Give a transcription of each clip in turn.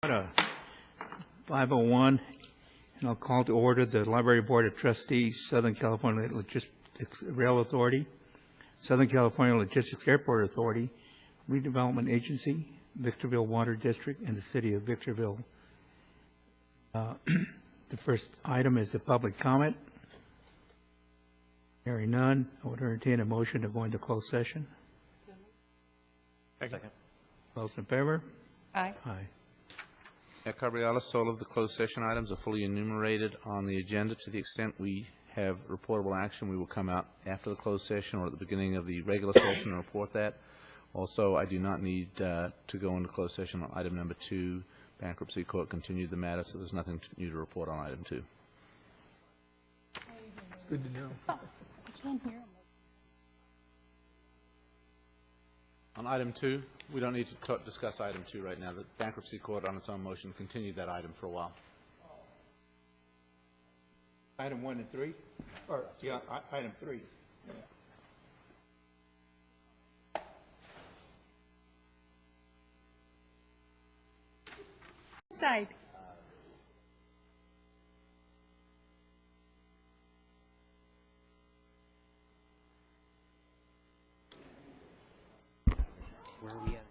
5:01, and I'll call to order the Library Board of Trustees, Southern California Logistics Rail Authority, Southern California Logistics Airport Authority, Redevelopment Agency, Victorville Water District, and the City of Victorville. The first item is the public comment. Hearing none, I would entertain a motion to go into closed session. Second. Those in favor? Aye. Aye. Cabrialis, all of the closed session items are fully enumerated on the agenda. To the extent we have reportable action, we will come out after the closed session or at the beginning of the regular session and report that. Also, I do not need to go into closed session on item number 2. Bankruptcy Court continued the matter, so there's nothing new to report on item 2. Good to know. I can't hear him. On item 2, we don't need to discuss item 2 right now. The Bankruptcy Court, on its own motion, continued that item for a while. Item 1 and 3? Or, yeah, item 3. Side. Where are we at?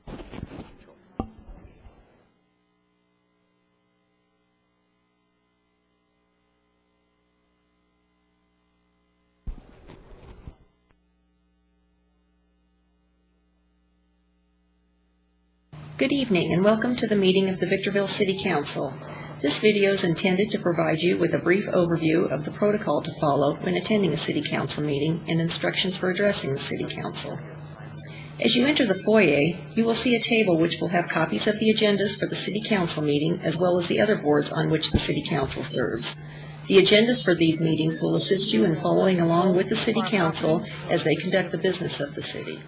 Good evening and welcome to the meeting of the Victorville City Council. This video is intended to provide you with a brief overview of the protocol to follow when attending a City Council meeting and instructions for addressing the City Council. As you enter the foyer, you will see a table which will have copies of the agendas for the City Council meeting as well as the other boards on which the City Council serves. The agendas for these meetings will assist you in following along with the City Council as they conduct the business of the city.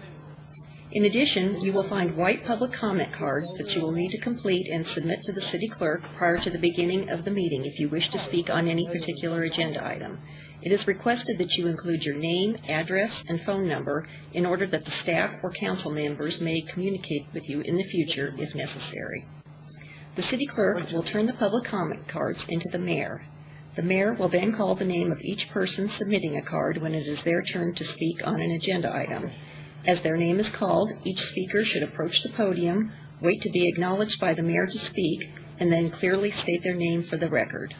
In addition, you will find white public comment cards that you will need to complete and submit to the city clerk prior to the beginning of the meeting if you wish to speak on any particular agenda item. It is requested that you include your name, address, and phone number in order that the staff or council members may communicate with you in the future if necessary. The city clerk will turn the public comment cards into the mayor. The mayor will then call the name of each person submitting a card when it is their turn to speak on an agenda item. As their name is called, each speaker should approach the podium, wait to be acknowledged by the mayor to speak, and then clearly state their name for the record.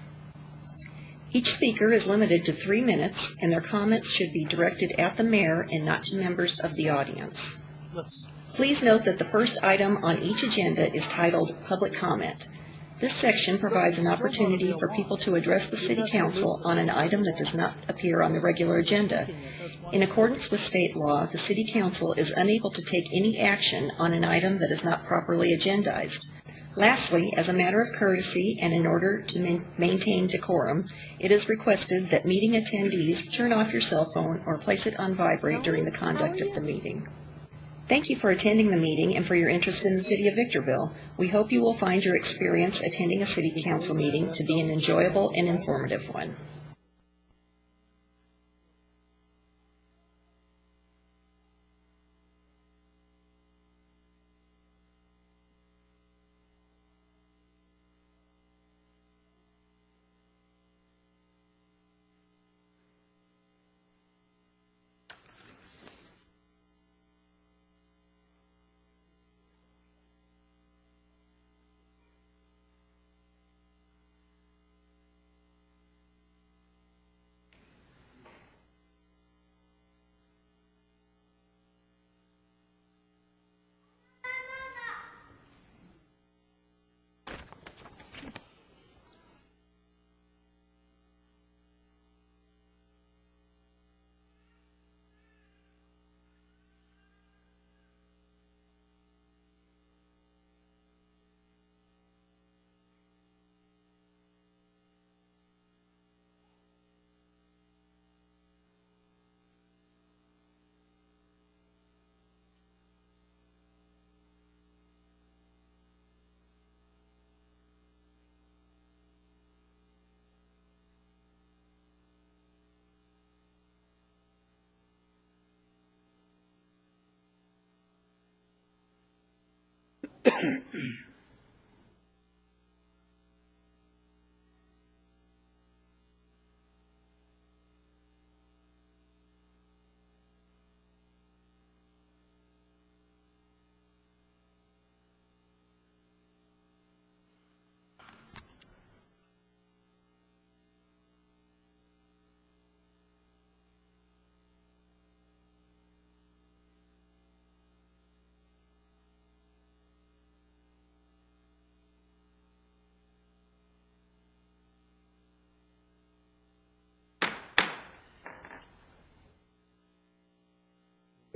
Each speaker is limited to 3 minutes, and their comments should be directed at the mayor and not to members of the audience. Please note that the first item on each agenda is titled Public Comment. This section provides an opportunity for people to address the City Council on an item that does not appear on the regular agenda. In accordance with state law, the City Council is unable to take any action on an item that is not properly agendized. Lastly, as a matter of courtesy and in order to maintain decorum, it is requested that meeting attendees turn off your cell phone or place it on vibrate during the conduct of the meeting. Thank you for attending the meeting and for your interest in the City of Victorville. We hope you will find your experience attending a City Council meeting to be an enjoyable and informative one.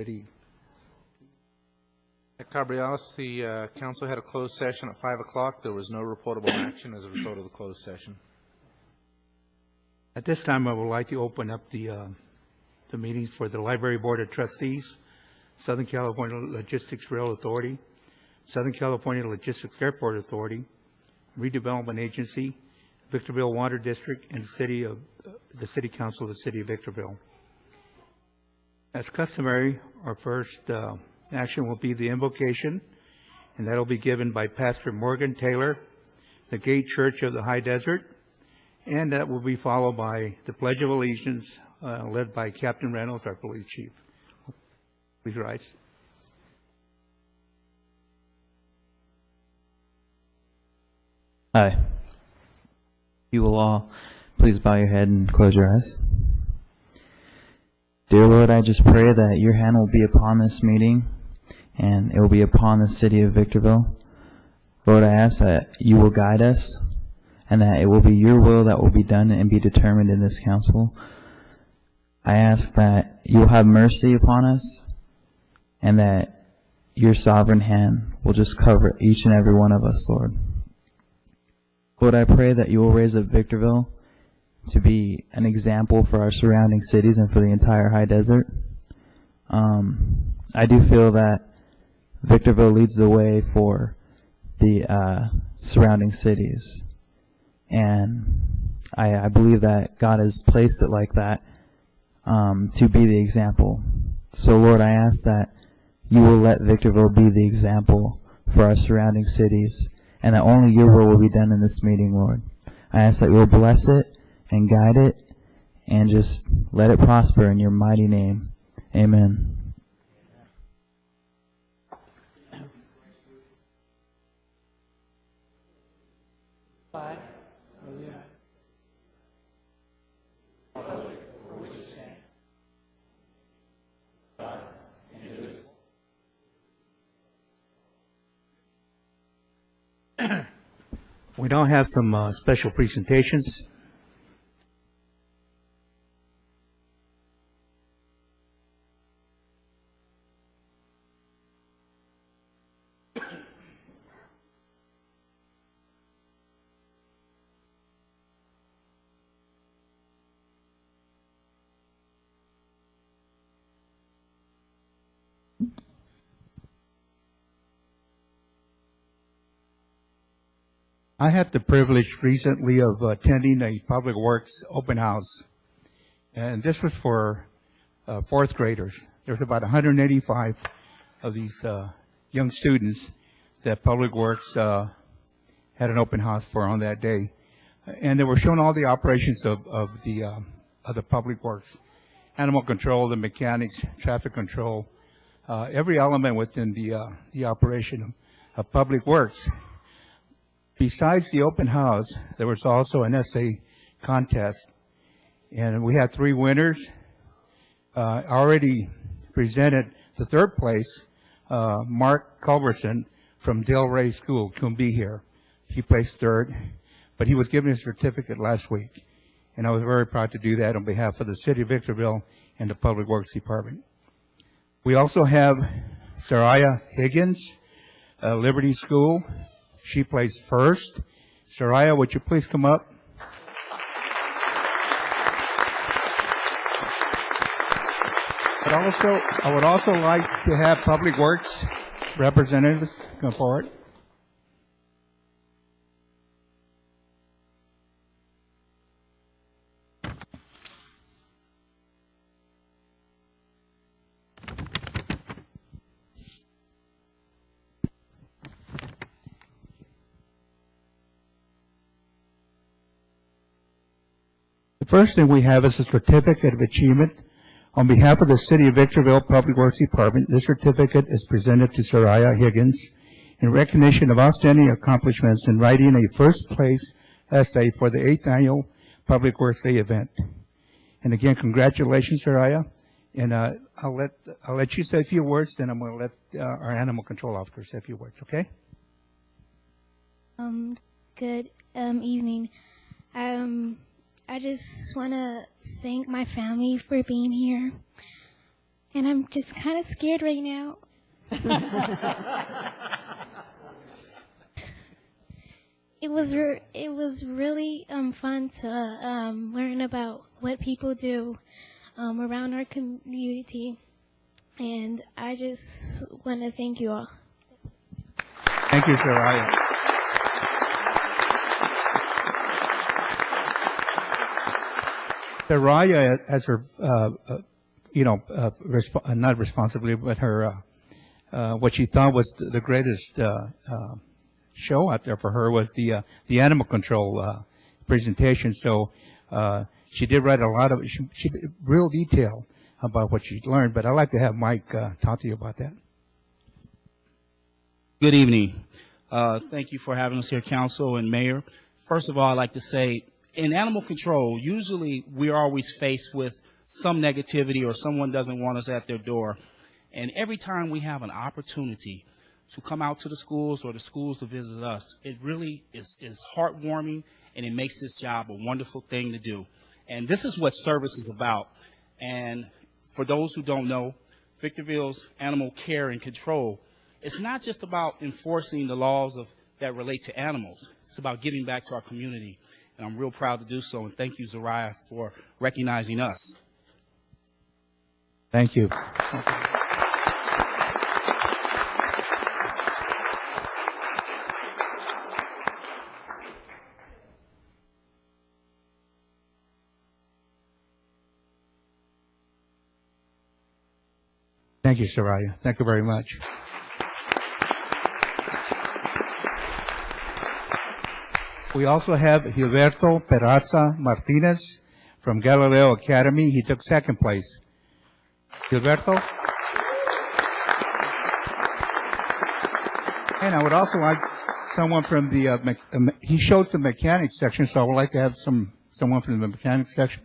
Ready? At Cabrialis, the council had a closed session at 5 o'clock. There was no reportable action as a result of the closed session. At this time, I would like to open up the meetings for the Library Board of Trustees, Southern California Logistics Rail Authority, Southern California Logistics Airport Authority, Redevelopment Agency, Victorville Water District, and the City Council of the City of Victorville. As customary, our first action will be the invocation, and that'll be given by Pastor Morgan Taylor, the Gate Church of the High Desert, and that will be followed by the Pledge of Allegiance, led by Captain Reynolds, our police chief. Please rise. Hi. You will all please bow your head and close your eyes. Dear Lord, I just pray that your hand will be upon this meeting and it will be upon the city of Victorville. Lord, I ask that you will guide us and that it will be your will that will be done and be determined in this council. I ask that you will have mercy upon us and that your sovereign hand will just cover each and every one of us, Lord. Lord, I pray that you will raise up Victorville to be an example for our surrounding cities and for the entire high desert. I do feel that Victorville leads the way for the surrounding cities. And I believe that God has placed it like that to be the example. So, Lord, I ask that you will let Victorville be the example for our surrounding cities, and that only your will be done in this meeting, Lord. I ask that you will bless it and guide it and just let it prosper in your mighty name. Amen. We now have some special presentations. I had the privilege recently of attending a Public Works open house, and this was for fourth graders. There's about 185 of these young students that Public Works had an open house for on that day, and they were showing all the operations of the Public Works, animal control, the mechanics, traffic control, every element within the operation of Public Works. Besides the open house, there was also an essay contest, and we had 3 winners. Already presented the third place, Mark Culberson from Del Rey School, couldn't be here. He placed third, but he was given his certificate last week, and I was very proud to do that on behalf of the City of Victorville and the Public Works Department. We also have Saraya Higgins, Liberty School. She placed first. Saraya, would you please come up? I would also like to have Public Works representatives come forward. The first thing we have is a certificate of achievement. On behalf of the City of Victorville Public Works Department, this certificate is presented to Saraya Higgins in recognition of outstanding accomplishments in writing a first-place essay for the 8th Annual Public Works Day event. And again, congratulations, Saraya. And I'll let you say a few words, then I'm going to let our animal control officer say a few words, okay? Good evening. I just want to thank my family for being here. and I'm just kind of scared right now. It was really fun to learn about what people do around our community, and I just want to thank you all. Thank you, Soraya. Soraya, as her, not responsibly, but her, what she thought was the greatest show out there for her was the animal control presentation. So she did write a lot of she real detail about what she learned. But I'd like to have Mike talk to you about that. Good evening. Thank you for having us here, Council and Mayor. First of all, I'd like to say, in animal control, usually we're always faced with some negativity or someone doesn't want us at their door. And every time we have an opportunity to come out to the schools or the schools to visit us, it really is heartwarming, and it makes this job a wonderful thing to do. And this is what service is about. And for those who don't know, Victorville's animal care and control, it's not just about enforcing the laws that relate to animals. It's about giving back to our community. And I'm real proud to do so. And thank you, Soraya, for recognizing us. Thank you. Thank you, Soraya. Thank you very much. We also have Gilberto Peraza Martinez from Galileo Academy. He took second place. Gilberto? And I would also like someone from the, he showed the mechanics section, so I would like to have someone from the mechanics section.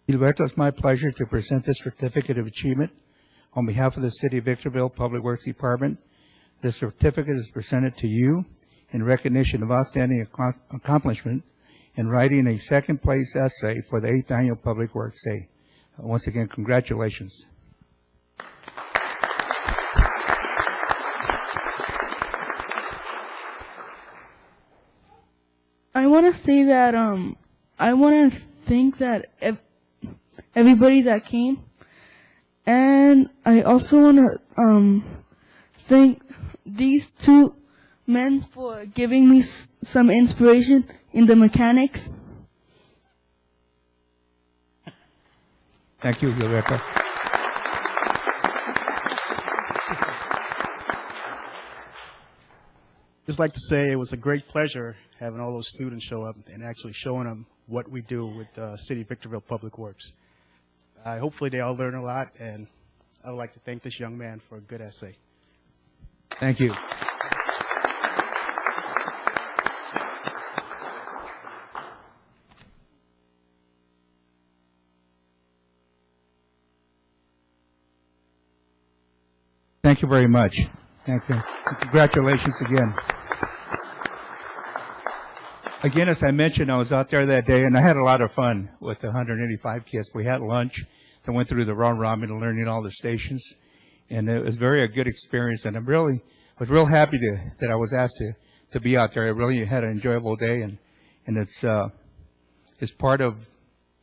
Gilberto, it's my pleasure to present this certificate of achievement on behalf of the City of Victorville Public Works Department. This certificate is presented to you in recognition of outstanding accomplishment in writing a second-place essay for the 8th Annual Public Works Day. Once again, congratulations. I want to say that I want to thank that everybody that came, and I also want to thank these two men for giving me some inspiration in the mechanics. Thank you, Gilberto. Just like to say it was a great pleasure having all those students show up and actually showing them what we do with City of Victorville Public Works. Hopefully they all learn a lot, and I would like to thank this young man for a good essay. Thank you. Thank you very much. Thank you. Congratulations again. Again, as I mentioned, I was out there that day, and I had a lot of fun with the 185 kids. We had lunch, then went through the round robin and learning all the stations, and it was a good experience. And I was real happy that I was asked to be out there. I really had an enjoyable day, and it's part of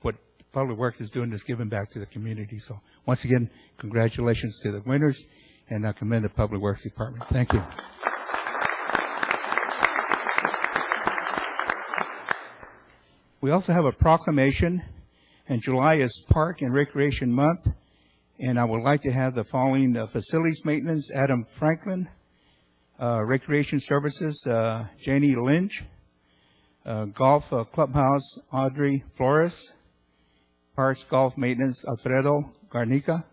what Public Works is doing, is giving back to the community. So once again, congratulations to the winners, and I commend the Public Works Department. Thank you. We also have a proclamation, and July is Park and Recreation Month, and I would like to have the following facilities maintenance: Adam Franklin, recreation services, Janie Lynch, golf clubhouse, Audrey Flores, parks golf maintenance, Alfredo Garnica.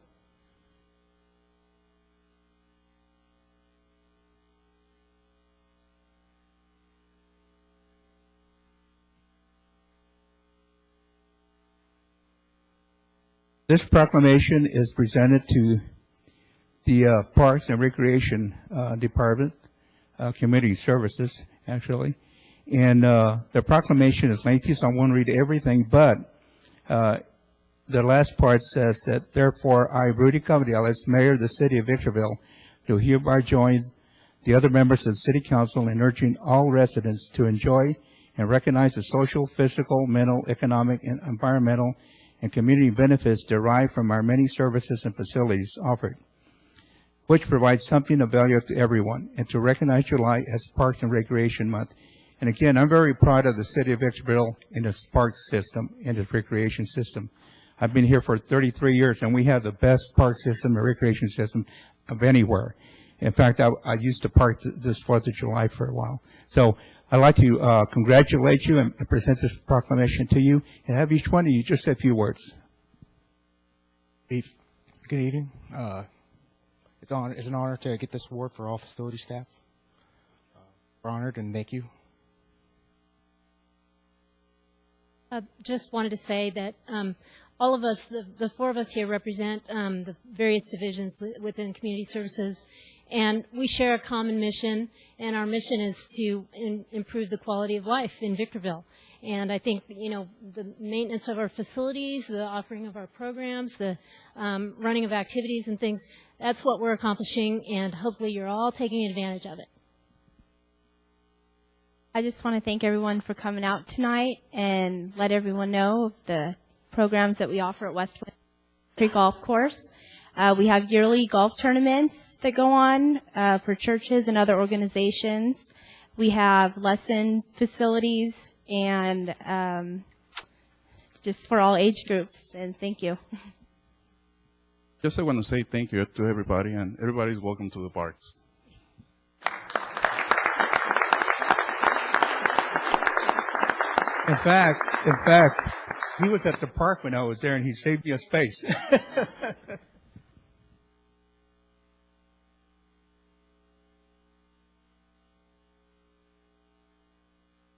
This proclamation is presented to the Parks and Recreation Department. community services, actually. And the proclamation is lengthy, so I won't read everything, but the last part says that, therefore, I, Rudy Cavadiel, as mayor of the city of Victorville, do hereby join the other members of the city council in urging all residents to enjoy and recognize the social, physical, mental, economic, and environmental and community benefits derived from our many services and facilities offered, which provides something of value to everyone, and to recognize July as Parks and Recreation Month. And again, I'm very proud of the city of Victorville in its parks system and its recreation system. I've been here for 33 years, and we have the best park system and recreation system of anywhere. In fact, I used to park this 4th of July for a while. So I'd like to congratulate you and present this proclamation to you, and have each one of you just say a few words. Good evening. It's an honor to get this award for all facility staff. We're honored, and thank you. Just wanted to say that all of us, the four of us here, represent the various divisions within community services, and we share a common mission, and our mission is to improve the quality of life in Victorville. And I think, you know, the maintenance of our facilities, the offering of our programs, the running of activities and things, that's what we're accomplishing, and hopefully you're all taking advantage of it. I just want to thank everyone for coming out tonight and let everyone know of the programs that we offer at Westwood Country Golf Course. We have yearly golf tournaments that go on for churches and other organizations. We have lesson facilities and just for all age groups, and thank you. Just I want to say thank you to everybody, and everybody's welcome to the parks. In fact, he was at the park when I was there, and he saved me a space.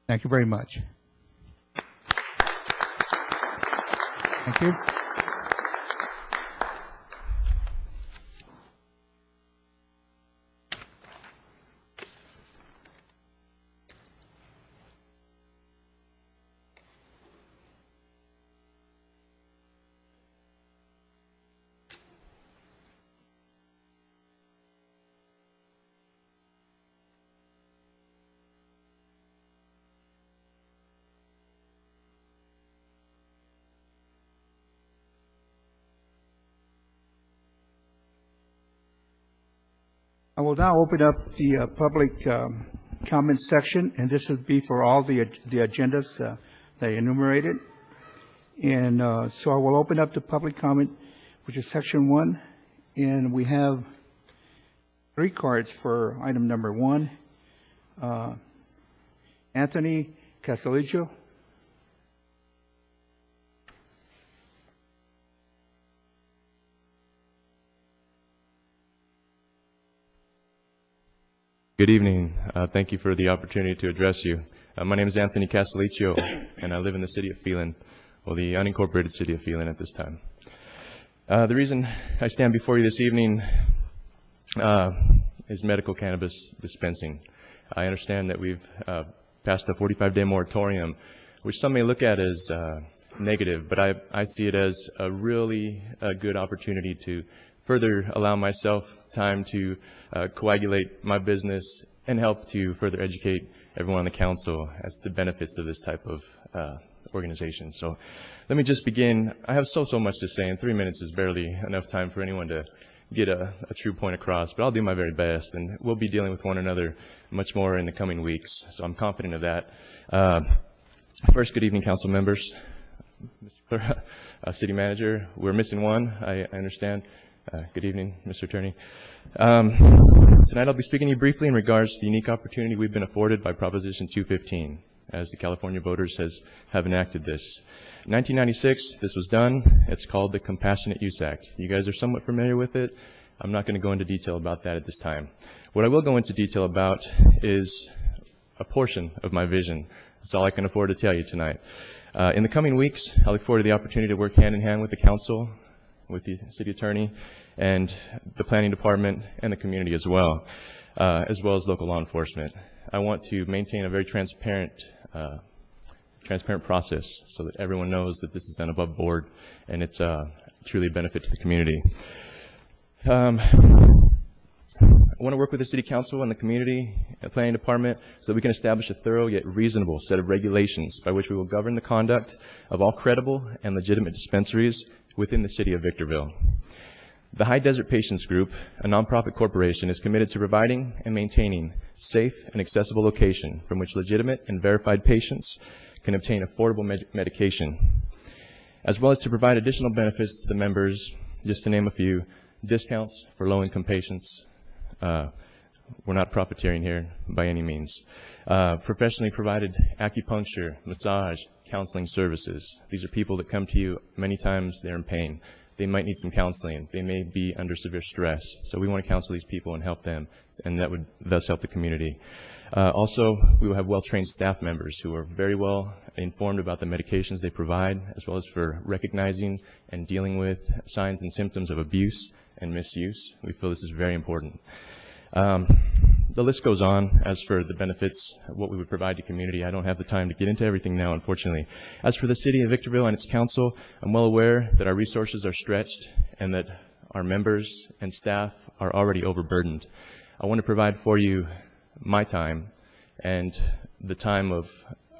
Thank you very much. Thank you. I will now open up the public comment section, and this would be for all the agendas that I enumerated. And so I will open up the public comment, which is section 1, and we have 3 cards for item number 1. Anthony Casalicio. Good evening. Thank you for the opportunity to address you. My name is Anthony Casalicio, and I live in the city of Phelan, well, the unincorporated city of Phelan at this time. The reason I stand before you this evening is medical cannabis dispensing. I understand that we've passed a 45-day moratorium, which some may look at as negative, but I see it as a really good opportunity to further allow myself time to coagulate my business and help to further educate everyone on the council as to the benefits of this type of organization. So let me just begin. I have so much to say, and 3 minutes is barely enough time for anyone to get a true point across, but I'll do my very best, and we'll be dealing with one another much more in the coming weeks, so I'm confident of that. First, good evening, council members. Mr. City Manager, we're missing one, I understand. Good evening, Mr. Attorney. Tonight I'll be speaking to you briefly in regards to the unique opportunity we've been afforded by Proposition 215, as the California voters have enacted this. In 1996, this was done. It's called the Compassionate Use Act. You guys are somewhat familiar with it. I'm not going to go into detail about that at this time. What I will go into detail about is a portion of my vision. That's all I can afford to tell you tonight. In the coming weeks, I look forward to the opportunity to work hand in hand with the council, with the city attorney, and the planning department, and the community as well. as well as local law enforcement. I want to maintain a very transparent process so that everyone knows that this is done above board and it's truly a benefit to the community. I want to work with the City Council and the community planning department so that we can establish a thorough yet reasonable set of regulations by which we will govern the conduct of all credible and legitimate dispensaries within the City of Victorville. The High Desert Patients Group, a nonprofit corporation, is committed to providing and maintaining safe and accessible location from which legitimate and verified patients can obtain affordable medication, as well as to provide additional benefits to the members, just to name a few: discounts for low-income patients. We're not profiteering here by any means. Professionally provided acupuncture, massage, counseling services. These are people that come to you many times they're in pain. They might need some counseling. They may be under severe stress. So we want to counsel these people and help them, and that would thus help the community. Also, we will have well-trained staff members who are very well informed about the medications they provide, as well as for recognizing and dealing with signs and symptoms of abuse and misuse. We feel this is very important. The list goes on as for the benefits, what we would provide to community. I don't have the time to get into everything now, unfortunately. As for the City of Victorville and its council, I'm well aware that our resources are stretched and that our members and staff are already overburdened. I want to provide for you my time and the time of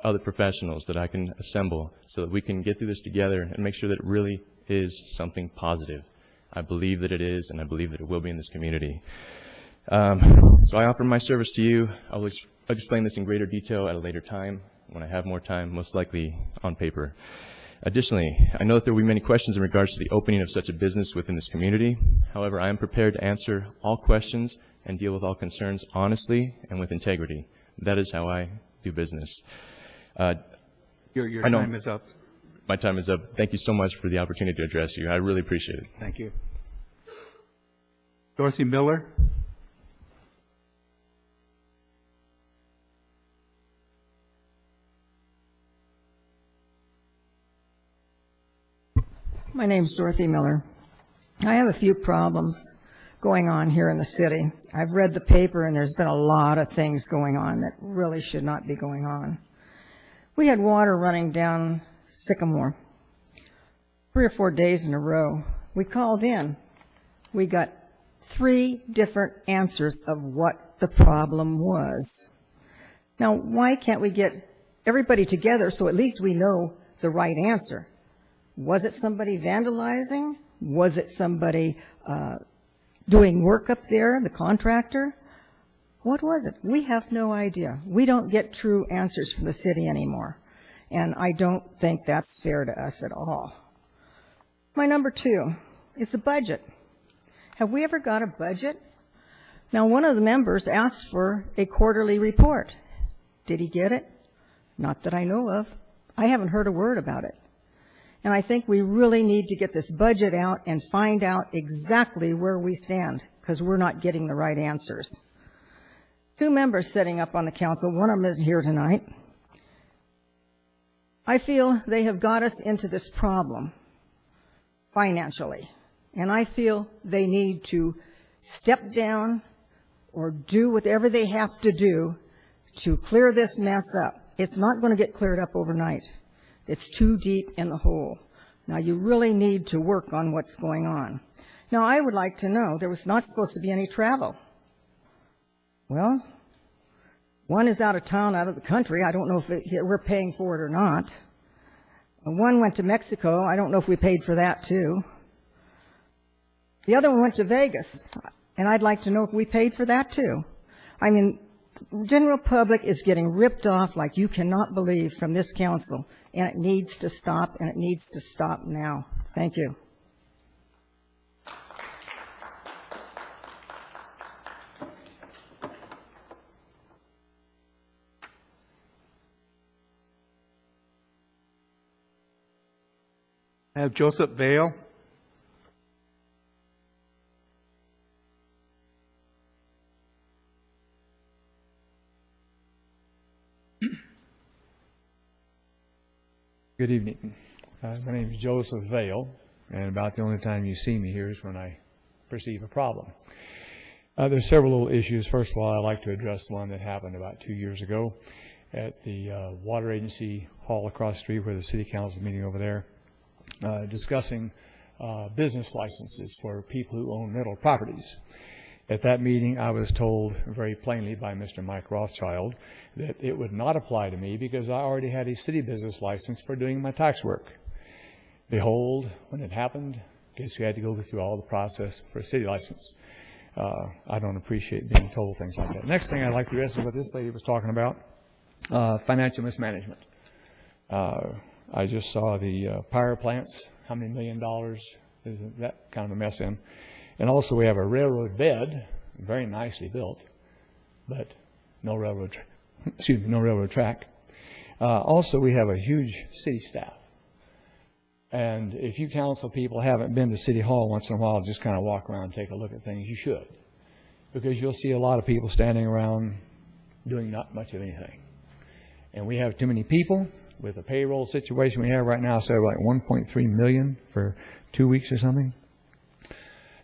other professionals that I can assemble so that we can get through this together and make sure that it really is something positive. I believe that it is, and I believe that it will be in this community. So I offer my service to you. I'll explain this in greater detail at a later time when I have more time, most likely on paper. Additionally, I know that there will be many questions in regards to the opening of such a business within this community. However, I am prepared to answer all questions and deal with all concerns honestly and with integrity. That is how I do business. Your time is up. My time is up. Thank you so much for the opportunity to address you. I really appreciate it. Thank you. Dorothy Miller. My name's Dorothy Miller. I have a few problems going on here in the city. I've read the paper and there's been a lot of things going on that really should not be going on. We had water running down Sycamore 3 or 4 days in a row. We called in. We got 3 different answers of what the problem was. Now, why can't we get everybody together so at least we know the right answer? Was it somebody vandalizing? Was it somebody doing work up there, the contractor? What was it? We have no idea. We don't get true answers from the city anymore. And I don't think that's fair to us at all. My number 2 is the budget. Have we ever got a budget? Now, one of the members asked for a quarterly report. Did he get it? Not that I know of. I haven't heard a word about it. And I think we really need to get this budget out and find out exactly where we stand, because we're not getting the right answers. 2 members sitting up on the council, one of them isn't here tonight. I feel they have got us into this problem financially, and I feel they need to step down or do whatever they have to do to clear this mess up. It's not going to get cleared up overnight. It's too deep in the hole. Now, you really need to work on what's going on. Now, I would like to know, there was not supposed to be any travel. Well, one is out of town, out of the country. I don't know if we're paying for it or not. One went to Mexico. I don't know if we paid for that, too. The other one went to Vegas, and I'd like to know if we paid for that, too. I mean, the general public is getting ripped off like you cannot believe from this council, and it needs to stop, and it needs to stop now. Thank you. I have Joseph Vale. Good evening. My name is Joseph Vale, and about the only time you see me here is when I perceive a problem. There's several little issues. First of all, I'd like to address one that happened about 2 years ago at the water agency hall across the street where the city council is meeting over there, discussing business licenses for people who own rental properties. At that meeting, I was told very plainly by Mr. Mike Rothschild that it would not apply to me because I already had a city business license for doing my tax work. Behold, when it happened, guess who had to go through all the process for a city license. I don't appreciate being told things like that. Next thing I'd like to address is what this lady was talking about, financial mismanagement. I just saw the power plants, how many $1 million is that kind of a mess in. And also we have a railroad bed, very nicely built, but no railroad, no railroad track. Also we have a huge city staff. And if you council people haven't been to City Hall once in a while, just kind of walk around and take a look at things, you should. Because you'll see a lot of people standing around doing not much of anything. And we have too many people with the payroll situation we have right now, so like 1.3 million for 2 weeks or something.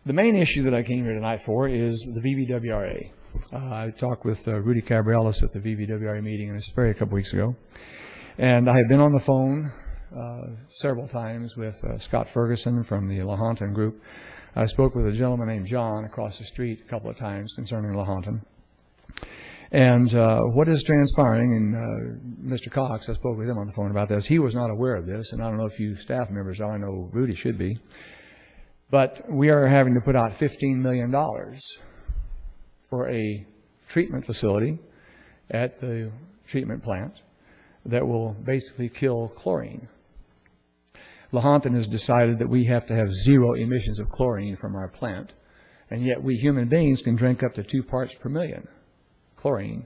The main issue that I came here tonight for is the VVWRA. I talked with Rudy Cabrielas at the VVWRA meeting in Asperia a couple weeks ago. And I have been on the phone several times with Scott Ferguson from the Lahontan group. I spoke with a gentleman named John across the street a couple of times concerning Lahontan. And what is transpiring, and Mr. Cox, I spoke with him on the phone about this, he was not aware of this, and I don't know if you staff members are, I know Rudy should be, but we are having to put out $15 million for a treatment facility at the treatment plant that will basically kill chlorine. Lahontan has decided that we have to have 0 emissions of chlorine from our plant, and yet we human beings can drink up to 2 parts per million chlorine.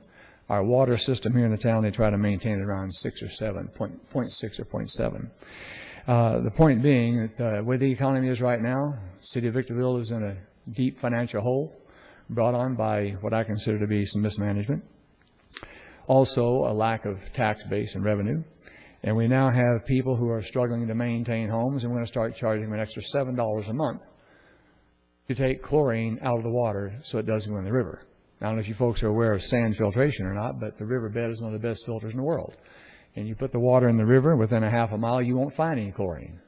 Our water system here in the town, they try to maintain it around 6 or 7, 0.6 or 0.7. The point being that where the economy is right now, the city of Victorville is in a deep financial hole brought on by what I consider to be some mismanagement. Also, a lack of tax base and revenue. And we now have people who are struggling to maintain homes, and we're going to start charging them an extra $7 a month to take chlorine out of the water so it doesn't go in the river. I don't know if you folks are aware of sand filtration or not, but the riverbed is one of the best filters in the world. And you put the water in the river, within a half a mile, you won't find any chlorine.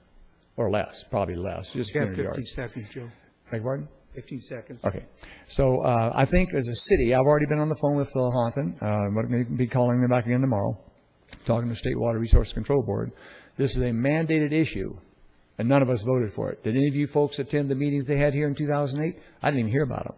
Or less, probably less, just You have 15 15 yards. seconds, Joe. Beg your pardon? 15 seconds. Okay. So I think as a city, I've already been on the phone with Lahontan. I'm going to be calling them back again tomorrow, talking to the State Water Resource Control Board. This is a mandated issue, and none of us voted for it. Did any of you folks attend the meetings they had here in 2008? I didn't even hear about them.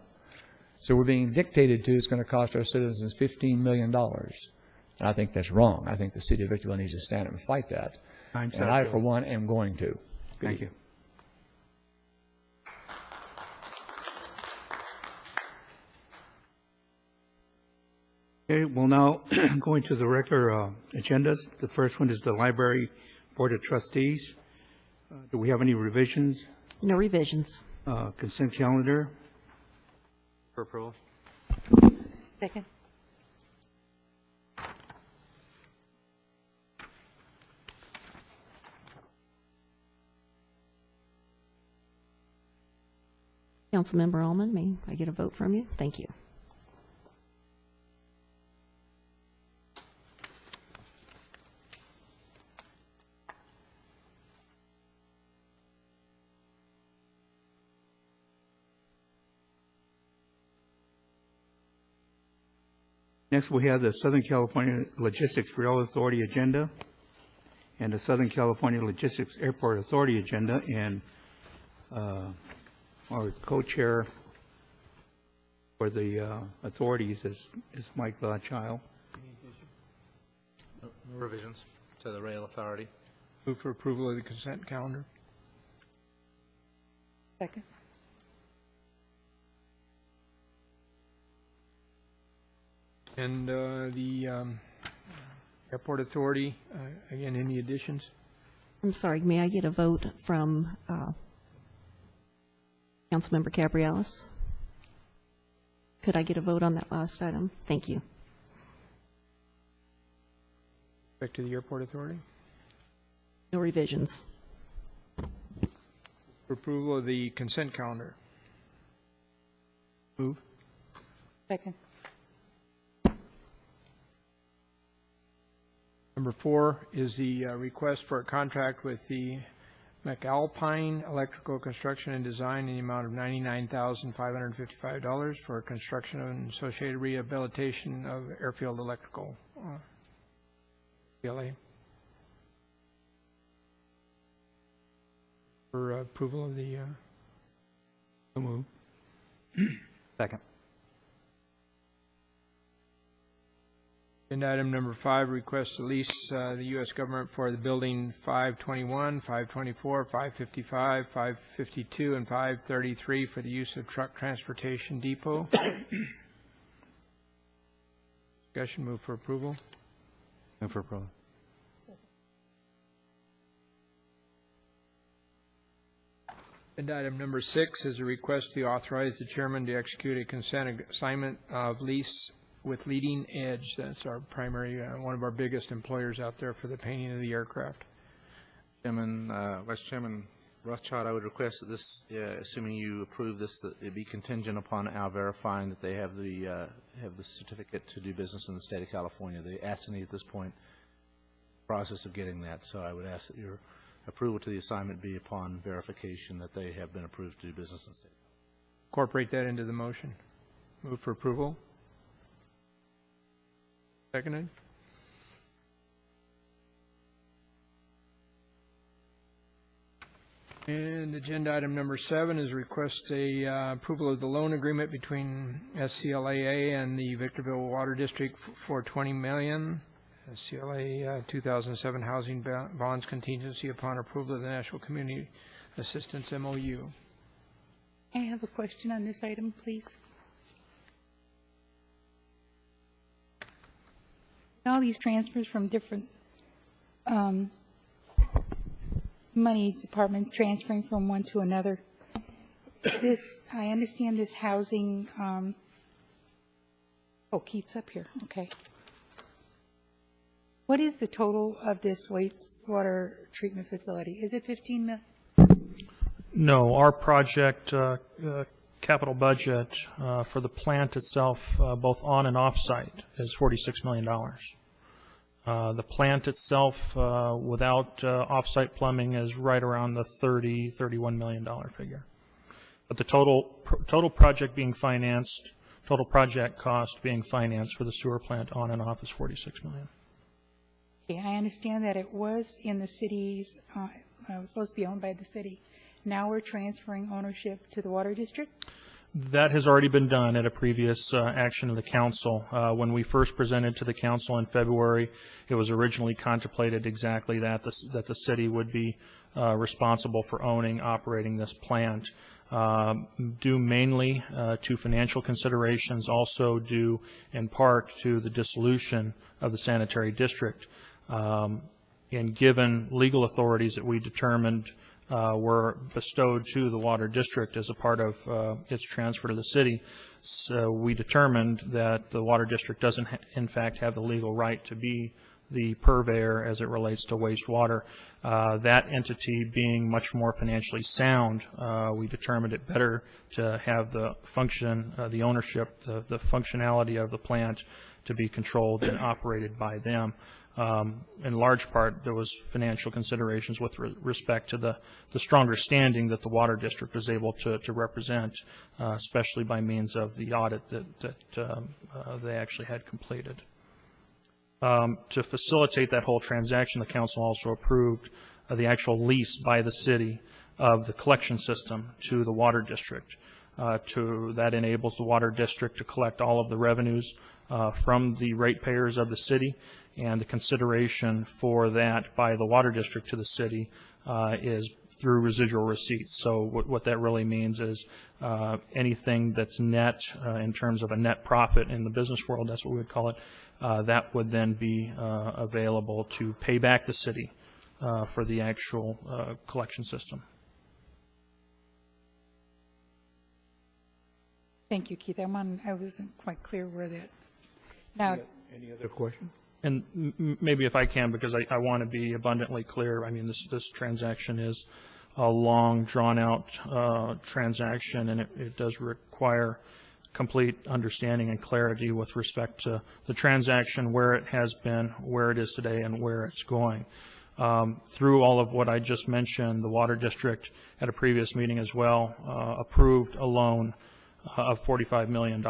So we're being dictated to, it's going to cost our citizens $15 million. And I think that's wrong. I think the city of Victorville needs to stand up and fight that. Time's And up, I, Joe. for one, am going to. Thank you. Okay, we'll now go into the regular agendas. The first one is the Library Board of Trustees. Do we have any revisions? No revisions. Consent calendar. For approval. Second. Councilmember Allman, may I get a vote from you? Thank you. Next, we have the Southern California Logistics Rail Authority agenda and the Southern California Logistics Airport Authority agenda, and our co-chair for the authorities is Mike Godchild. No revisions to the rail authority. Move for approval of the consent calendar. Second. And the Airport Authority, again, any additions? I'm sorry, may I get a vote from Councilmember Cabrielas? Could I get a vote on that last item? Thank you. Back to the Airport Authority. No revisions. For approval of the consent calendar. Move. Second. Number 4 is the request for a contract with the McAlpine Electrical Construction and Design in the amount of $99,555 for construction and associated rehabilitation of airfield electrical. CLA. For approval of the... So moved. Second. Agenda item number 5, request to lease the U.S. government for the building 521, 524, 555, 552, and 533 for the use of truck transportation depot. Discussion, move for approval. Move for approval. Agenda item number 6 is a request to authorize the chairman to execute a consent assignment of lease with Leading Edge. That's our primary, one of our biggest employers out there for the painting of the aircraft. Chairman, Vice Chairman Rothschild, I would request that this, assuming you approve this, that it be contingent upon our verifying that they have the certificate to do business in the state of California. They asked me at this point, process of getting that. So I would ask that your approval to the assignment be upon verification that they have been approved to do business in the state. Incorporate that into the motion. Move for approval. Seconded. And agenda item number 7 is request a approval of the loan agreement between SCLAA and the Victorville Water District for $20 million. SCLA 2007 Housing Bonds Contingency upon approval of the National Community Assistance MOU. I have a question on this item, please. All these transfers from different money department transferring from one to another. This, I understand this housing, oh, Keith's up here, okay. What is the total of this wastewater treatment facility? Is it 15 million? No, our project capital budget for the plant itself, both on and off site, is $46 million. The plant itself, without off-site plumbing, is right around the $31 million figure. But the total project being financed, total project cost being financed for the sewer plant on and off is $46 million. Okay, I understand that it was in the city's, it was supposed to be owned by the city. Now we're transferring ownership to the water district? That has already been done at a previous action of the council. When we first presented to the council in February, it was originally contemplated exactly that the city would be responsible for owning, operating this plant, due mainly to financial considerations, also due in part to the dissolution of the sanitary district. And given legal authorities that we determined were bestowed to the water district as a part of its transfer to the city. So we determined that the water district doesn't in fact have the legal right to be the purveyor as it relates to wastewater. That entity being much more financially sound, we determined it better to have the function, the ownership, the functionality of the plant to be controlled and operated by them. In large part, there was financial considerations with respect to the stronger standing that the water district was able to represent, especially by means of the audit that they actually had completed. To facilitate that whole transaction, the council also approved the actual lease by the city of the collection system to the water district. That enables the water district to collect all of the revenues from the ratepayers of the city, and the consideration for that by the water district to the city is through residual receipts. So what that really means is anything that's net in terms of a net profit in the business world, that's what we would call it, that would then be available to pay back the city for the actual collection system. Thank you, Keith. I wasn't quite clear where that. Now, any other question? And maybe if I can, because I want to be abundantly clear, I mean, this transaction is a long, drawn-out transaction, and it does require complete understanding and clarity with respect to the transaction, where it has been, where it is today, and where it's going. Through all of what I just mentioned, the Water District at a previous meeting as well approved a loan of $45 million.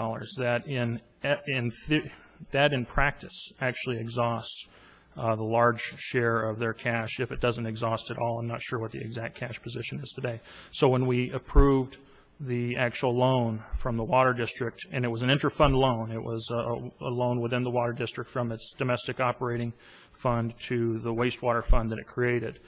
That in practice actually exhausts the large share of their cash, if it doesn't exhaust it all. I'm not sure what the exact cash position is today. So when we approved the actual loan from the Water District, and it was an interfund loan, it was a loan within the Water District from its domestic operating fund to the wastewater fund that it created.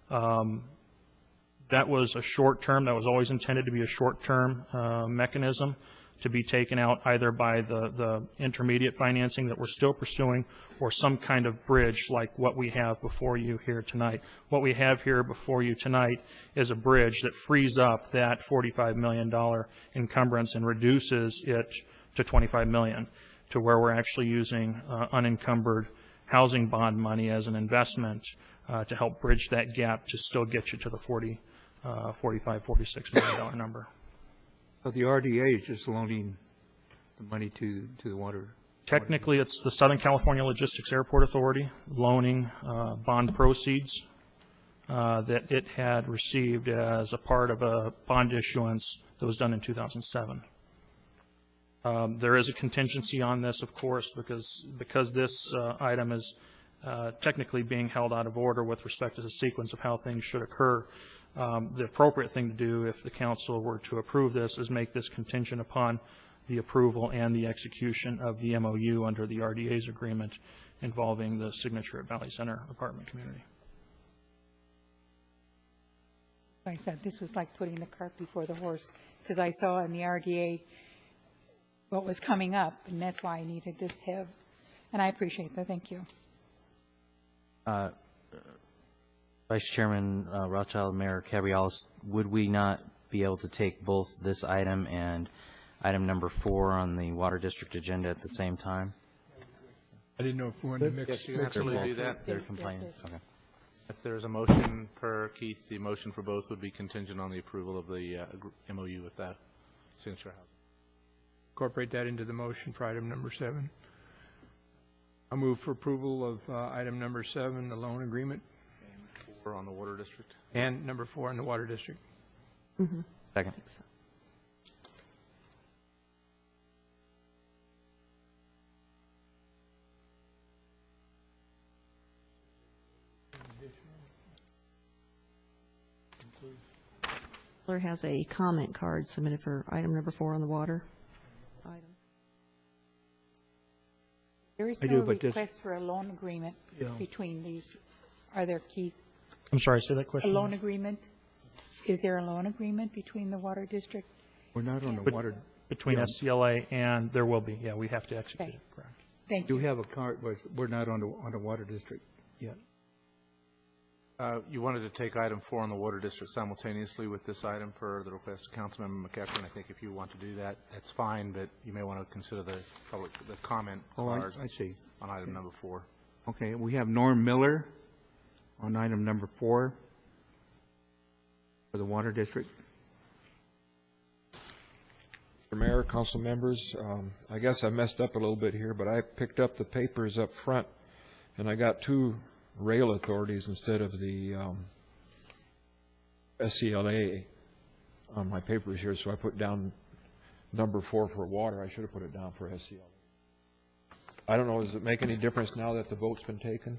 That was a short-term, that was always intended to be a short-term mechanism to be taken out either by the intermediate financing that we're still pursuing or some kind of bridge like what we have before you here tonight. What we have here before you tonight is a bridge that frees up that $45 million encumbrance and reduces it to $25 million, to where we're actually using unencumbered housing bond money as an investment to help bridge that gap to still get you to the $45, $46 million number. So the RDA is just loaning the money to the water? Technically, it's the Southern California Logistics Airport Authority loaning bond proceeds that it had received as a part of a bond issuance that was done in 2007. There is a contingency on this, of course, because this item is technically being held out of order with respect to the sequence of how things should occur. The appropriate thing to do, if the council were to approve this, is make this contingent upon the approval and the execution of the MOU under the RDA's agreement involving the signature at Valley Center apartment community. I said this was like putting the cart before the horse, because I saw in the RDA what was coming up, and that's why I needed this to have, and I appreciate that. Thank you. Vice Chairman Rothschild, Mayor Cabrialis, would we not be able to take both this item and item number 4 on the Water District agenda at the same time? I didn't know if we wanted to mix. Yes, you can absolutely do that. They're complaining. Okay. If there's a motion per Keith, the motion for both would be contingent on the approval of the MOU with that signature house. Incorporate that into the motion for item number 7. I'll move for approval of item number 7, the loan agreement. And 4 on the Water District. And number 4 on the Water District. Second. Has a comment card submitted for item number 4 on the water item. There is no request for a loan agreement between these. Are there, Keith? I'm sorry, say that question. A loan agreement? Is there a loan agreement between the Water District? We're not on the water. Between SCLA and there will be. Yeah, we have to execute Okay. it. Correct. Thank you. Do have a card, but we're not on the Water District yet. You wanted to take item 4 on the Water District simultaneously with this item per the request of Councilmember McEachern. I think if you want to do that, that's fine, but you may want to consider the comment card I see. on item number 4. Okay, we have Norm Miller on item number 4 for the Water District. Mr. Mayor, council members, I guess I messed up a little bit here, but I picked up the papers up front, and I got 2 rail authorities instead of the SCLA on my papers here, so I put down number 4 for water. I should have put it down for SCLA. I don't know, does it make any difference now that the vote's been taken?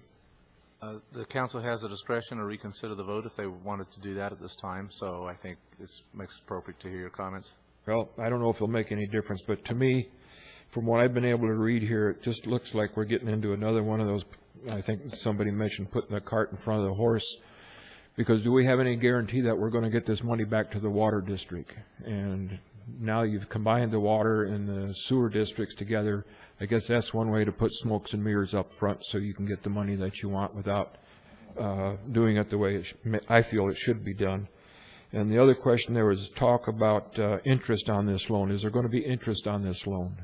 The council has the discretion to reconsider the vote if they wanted to do that at this time, so I think it makes it appropriate to hear your comments. Well, I don't know if it'll make any difference, but to me, from what I've been able to read here, it just looks like we're getting into another one of those, I think somebody mentioned putting the cart in front of the horse, because do we have any guarantee that we're going to get this money back to the Water District? And now you've combined the water and the sewer districts together. I guess that's one way to put smokes and mirrors up front so you can get the money that you want without doing it the way I feel it should be done. And the other question, there was talk about interest on this loan. Is there going to be interest on this loan?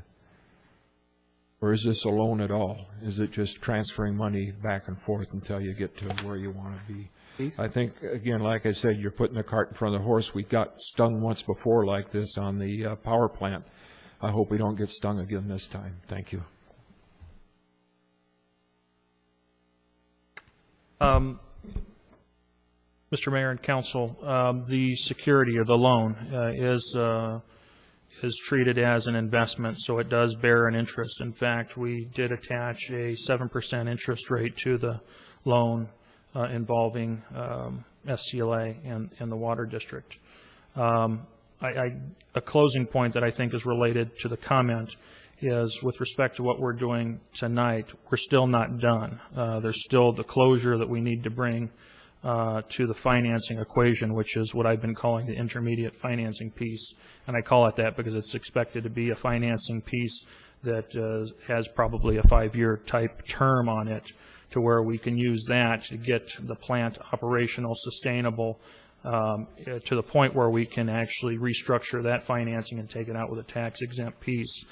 Or is this a loan at all? Is it just transferring money back and forth until you get to where you want to be? I think, again, like I said, you're putting the cart in front of the horse. We got stung once before like this on the power plant I hope we don't get stung again this time. Thank you. Mr. Mayor and Council, the security or the loan is treated as an investment, so it does bear an interest. In fact, we did attach a 7% interest rate to the loan involving SCLA and the Water District. A closing point that I think is related to the comment is with respect to what we're doing tonight, we're still not done. There's still the closure that we need to bring to the financing equation, which is what I've been calling the intermediate financing piece. And I call it that because it's expected to be a financing piece that has probably a 5-year type term on it, to where we can use that to get the plant operational, sustainable, to the point where we can actually restructure that financing and take it out with a tax-exempt piece.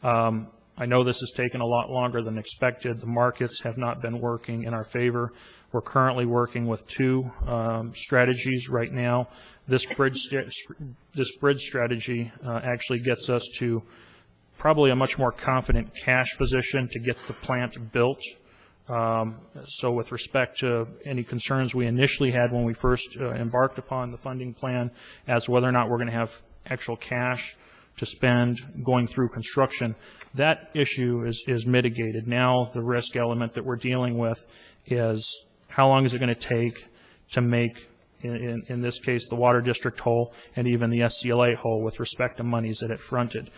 I know this has taken a lot longer than expected. The markets have not been working in our favor. We're currently working with 2 strategies right now. This bridge strategy actually gets us to probably a much more confident cash position to get the plant built. So with respect to any concerns we initially had when we first embarked upon the funding plan as to whether or not we're going to have actual cash to spend going through construction, that issue is mitigated. Now the risk element that we're dealing with is how long is it going to take to make, in this case, the Water District whole and even the SCLA whole with respect to monies that it fronted.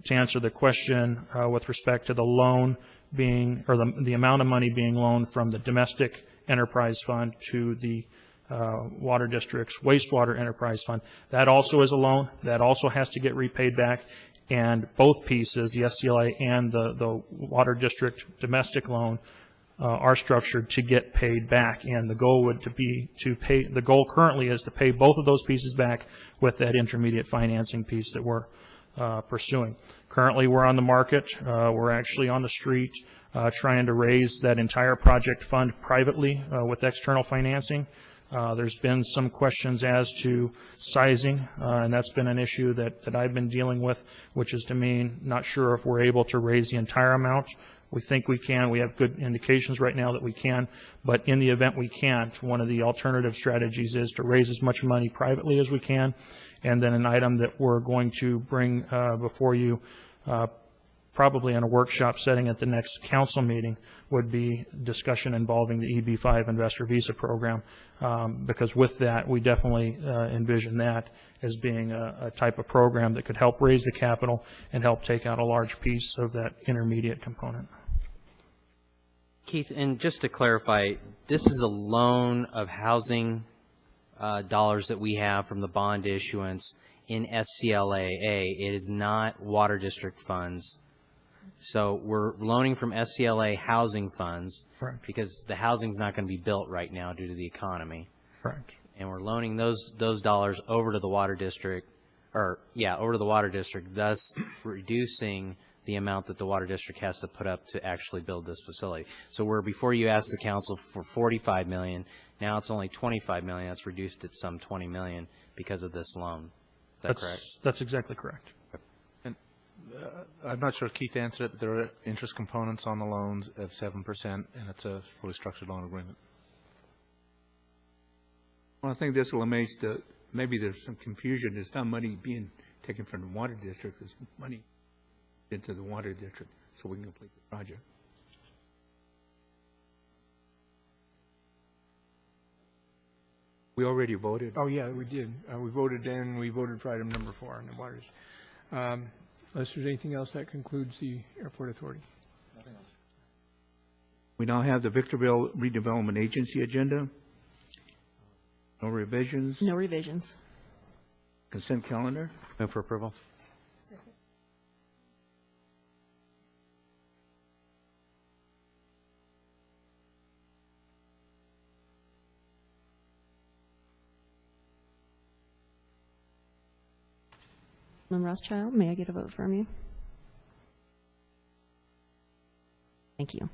To answer the question with respect to the loan being, or the amount of money being loaned from the domestic enterprise fund to the Water District's wastewater enterprise fund, that also is a loan. That also has to get repaid back. And both pieces, the SCLA and the Water District domestic loan, are structured to get paid back. And the goal would be to pay, the goal currently is to pay both of those pieces back with that intermediate financing piece that we're pursuing. Currently, we're on the market. We're actually on the street trying to raise that entire project fund privately with external financing. There's been some questions as to sizing, and that's been an issue that I've been dealing with, which is to mean not sure if we're able to raise the entire amount. We think we can. We have good indications right now that we can. But in the event we can't, one of the alternative strategies is to raise as much money privately as we can. And then an item that we're going to bring before you probably in a workshop setting at the next council meeting would be discussion involving the EB-5 Investor Visa Program, because with that, we definitely envision that as being a type of program that could help raise the capital and help take out a large piece of that intermediate component. Keith, and just to clarify, this is a loan of housing dollars that we have from the bond issuance in SCLAA. It is not Water District funds. So we're loaning from SCLA housing funds. Correct. Because the housing's not going to be built right now due to the economy. Correct. And we're loaning those dollars over to the Water District, over to the Water District, thus reducing the amount that the Water District has to put up to actually build this facility. So where before you asked the council for $45 million, now it's only $25 million. That's reduced at some $20 million because of this loan. Is that correct? That's exactly correct. And I'm not sure if Keith answered it, but there are interest components on the loans of 7%, and it's a fully structured loan agreement. Well, I think this will eliminate maybe there's some confusion. There's not money being taken from the Water District. There's money into the Water District so we can complete the project. We already voted. Oh, yeah, we did. We voted for item number 4 on the waters. Unless there's anything else, that concludes the Airport Authority. Nothing else. We now have the Victorville Redevelopment Agency agenda. No revisions. No revisions. Consent calendar. Move for approval. Councilman Rothschild, may I get a vote from you? Thank you.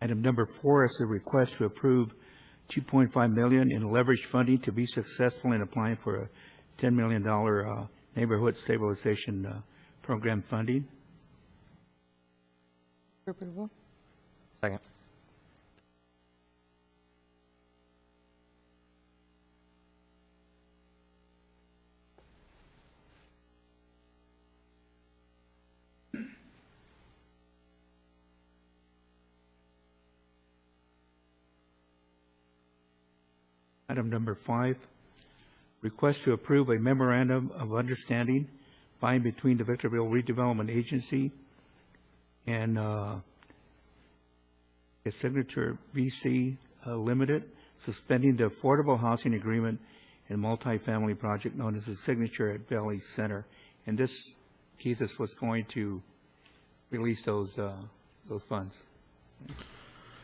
Item number 4 is a request to approve $2.5 million in leverage funding to be successful in applying for a $10 million neighborhood stabilization program funding. For approval. Second. Item number 5, request to approve a memorandum of understanding by and between the Victorville Redevelopment Agency and its signature BC Limited, suspending the affordable housing agreement and multifamily project known as the Signature at Valley Center. And this, Keith, is what's going to release those funds.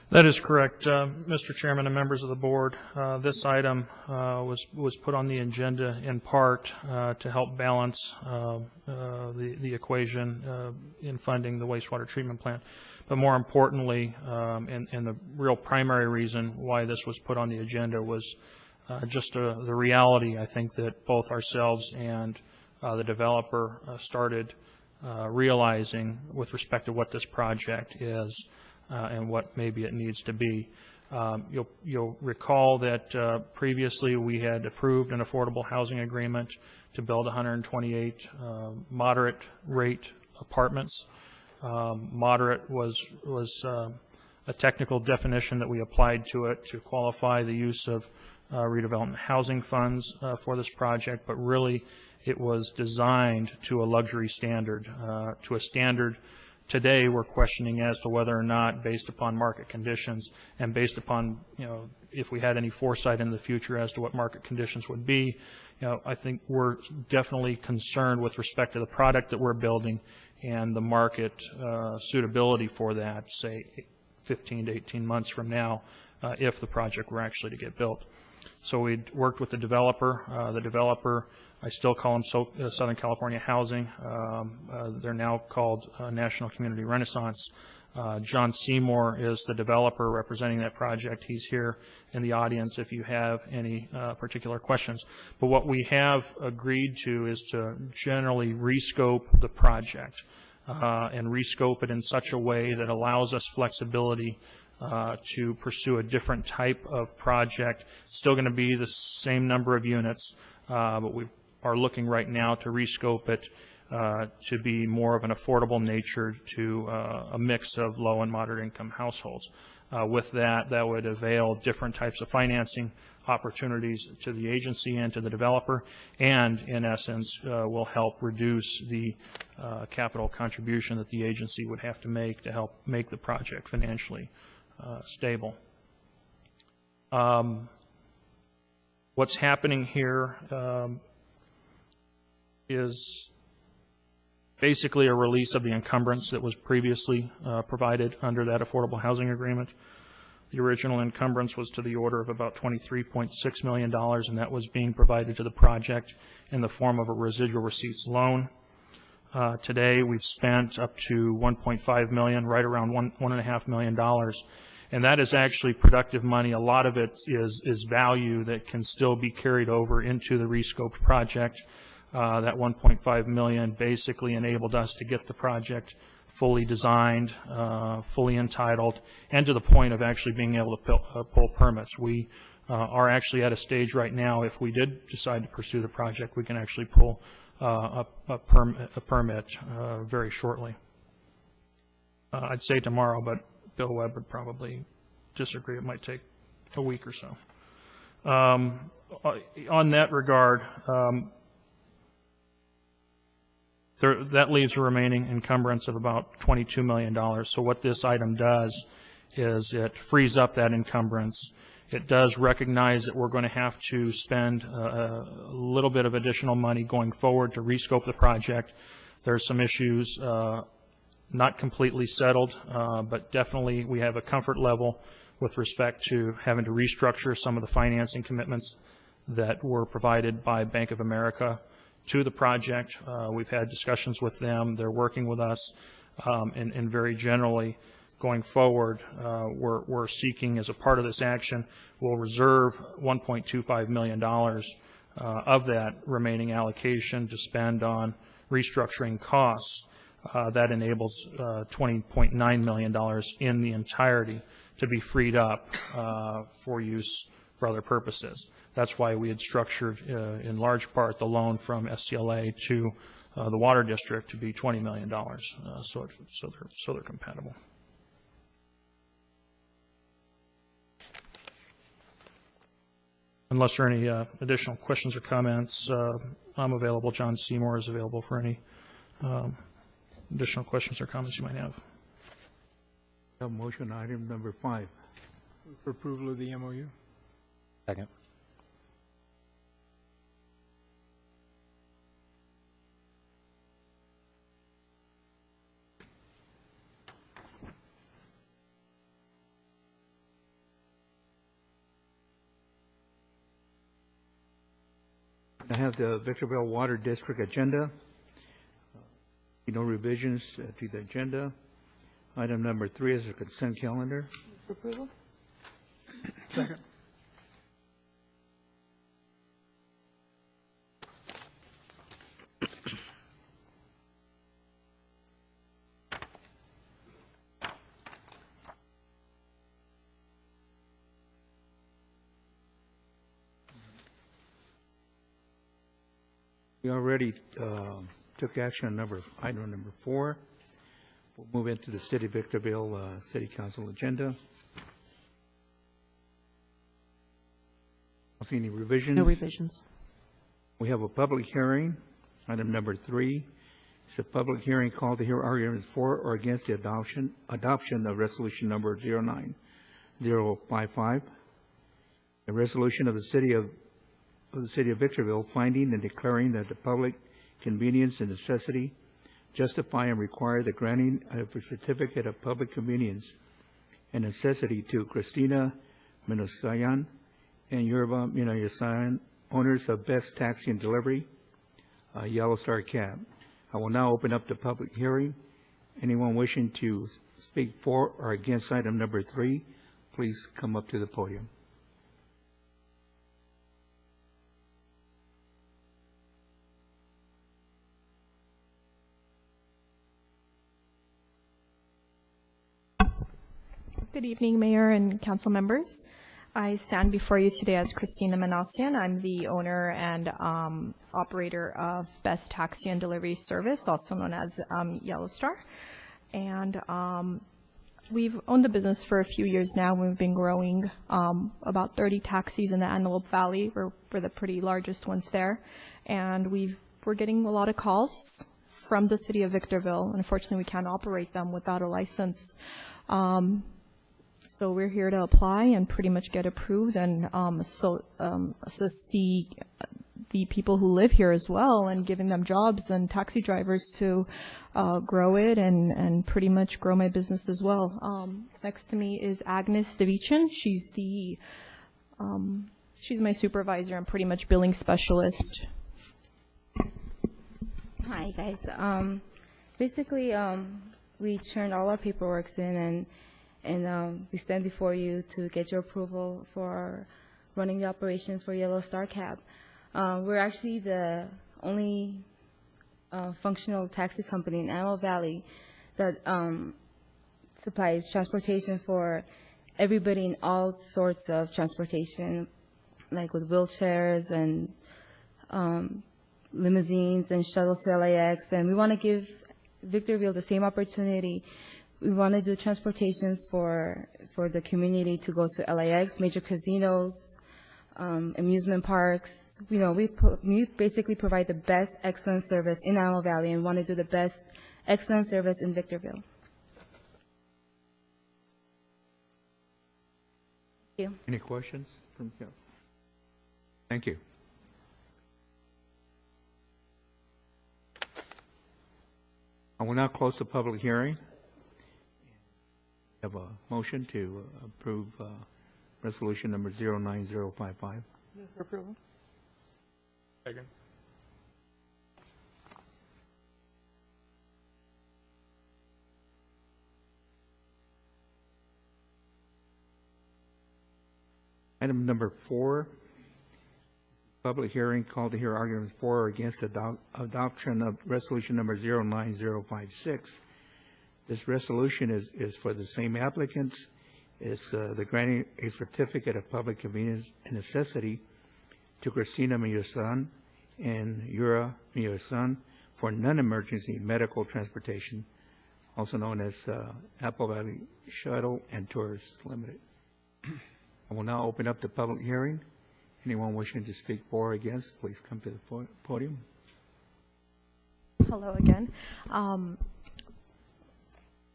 That is correct, Mr. Chairman and members of the board. This item was put on the agenda in part to help balance the equation in funding the wastewater treatment plant. But more importantly, and the real primary reason why this was put on the agenda was just the reality, I think, that both ourselves and the developer started realizing with respect to what this project is. And what maybe it needs to be. You'll recall that previously we had approved an affordable housing agreement to build 128 moderate rate apartments. Moderate was a technical definition that we applied to it to qualify the use of redevelopment housing funds for this project, but really it was designed to a luxury standard, to a standard. Today, we're questioning as to whether or not, based upon market conditions and based upon, if we had any foresight in the future as to what market conditions would be, I think we're definitely concerned with respect to the product that we're building and the market suitability for that, say, 15 to 18 months from now, if the project were actually to get built. So we worked with the developer. I still call them Southern California Housing. They're now called National Community Renaissance. John Seymour is the developer representing that project. He's here in the audience if you have any particular questions. But what we have agreed to is to generally rescope the project and rescope it in such a way that allows us flexibility to pursue a different type of project. Still going to be the same number of units, but we are looking right now to rescope it to be more of an affordable nature to a mix of low and moderate income households. With that would avail different types of financing opportunities to the agency and to the developer, and in essence will help reduce the capital contribution that the agency would have to make to help make the project financially stable. What's happening here is basically a release of the encumbrance that was previously provided under that affordable housing agreement. The original encumbrance was to the order of about $23.6 million, and that was being provided to the project in the form of a residual receipts loan. Today we've spent up to $1.5 million, right around $1.5 million. And that is actually productive money. A lot of it is value that can still be carried over into the rescoped project. That $1.5 million basically enabled us to get the project fully designed, fully entitled, and to the point of actually being able to pull permits. We are actually at a stage right now, if we did decide to pursue the project, we can actually pull a permit very shortly. I'd say tomorrow, but Bill Webb would probably disagree. It might take a week or so. On that regard, that leaves a remaining encumbrance of about $22 million. So what this item does is it frees up that encumbrance. It does recognize that we're going to have to spend a little bit of additional money going forward to rescope the project. There's some issues not completely settled, but definitely we have a comfort level with respect to having to restructure some of the financing commitments that were provided by Bank of America to the project. We've had discussions with them. They're working with us, and very generally going forward, we're seeking as a part of this action, we'll reserve $1.25 million of that remaining allocation to spend on restructuring costs. That enables $20.9 million in the entirety to be freed up for use for other purposes. That's why we had structured, in large part, the loan from SCLA to the Water District to be $20 million, so they're compatible. Unless there are any additional questions or comments, I'm available. John Seymour is available for any additional questions or comments you might have. Motion item number 5. For approval of the MOU. Second. I have the Victorville Water District agenda. No revisions to the agenda. Item number 3 is the consent calendar. Approval? Second. We already took action on item number 4. We'll move into the City of Victorville City Council agenda. I don't see any revisions. No revisions. We have a public hearing. Item number 3 is a public hearing called to hear arguments for or against the adoption of resolution number 09055, a resolution of the City of Victorville finding and declaring that the public convenience and necessity justify and require the granting of a certificate of public convenience and necessity to Christina Minosayan and Yerba Minosayan, owners of Best Taxi and Delivery, Yellow Star Cab. I will now open up the public hearing. Anyone wishing to speak for or against item number 3, please come up to the podium. Good evening, Mayor and council members. I stand before you today as Christina Manasian. I'm the owner and operator of Best Taxi and Delivery Service, also known as Yellow Star. And we've owned the business for a few years now. We've been growing about 30 taxis in the Antelope Valley. We're the pretty largest ones there. And we're getting a lot of calls from the city of Victorville. Unfortunately, we can't operate them without a license. So we're here to apply and pretty much get approved and assist the people who live here as well and giving them jobs and taxi drivers to grow it and pretty much grow my business as well. Next to me is Agnes Devichin. She's my supervisor and pretty much billing specialist. Hi guys. Basically, we turned all our paperwork in and we stand before you to get your approval for running the operations for Yellow Star Cab. We're actually the only functional taxi company in Antelope Valley that supplies transportation for everybody in all sorts of transportation, like with wheelchairs and limousines and shuttles to LAX. And we want to give Victorville the same opportunity. We want to do transportations for the community to go to LAX, major casinos, amusement parks. You know, we basically provide the best excellent service in Antelope Valley and want to do the best excellent service in Victorville. Thank you. Any questions from you? Thank you. I will now close the public hearing. Have a motion to approve resolution number 09055. Move for approval. Second. Item number 4, public hearing called to hear arguments for or against adoption of resolution number 09056. This resolution is for the same applicants. It's the granting a certificate of public convenience and necessity to Christina Millasan and Yura Millasan for non-emergency medical transportation, also known as Apple Valley Shuttle and Tours Limited. I will now open up the public hearing. Anyone wishing to speak for or against, please come to the podium. Hello again.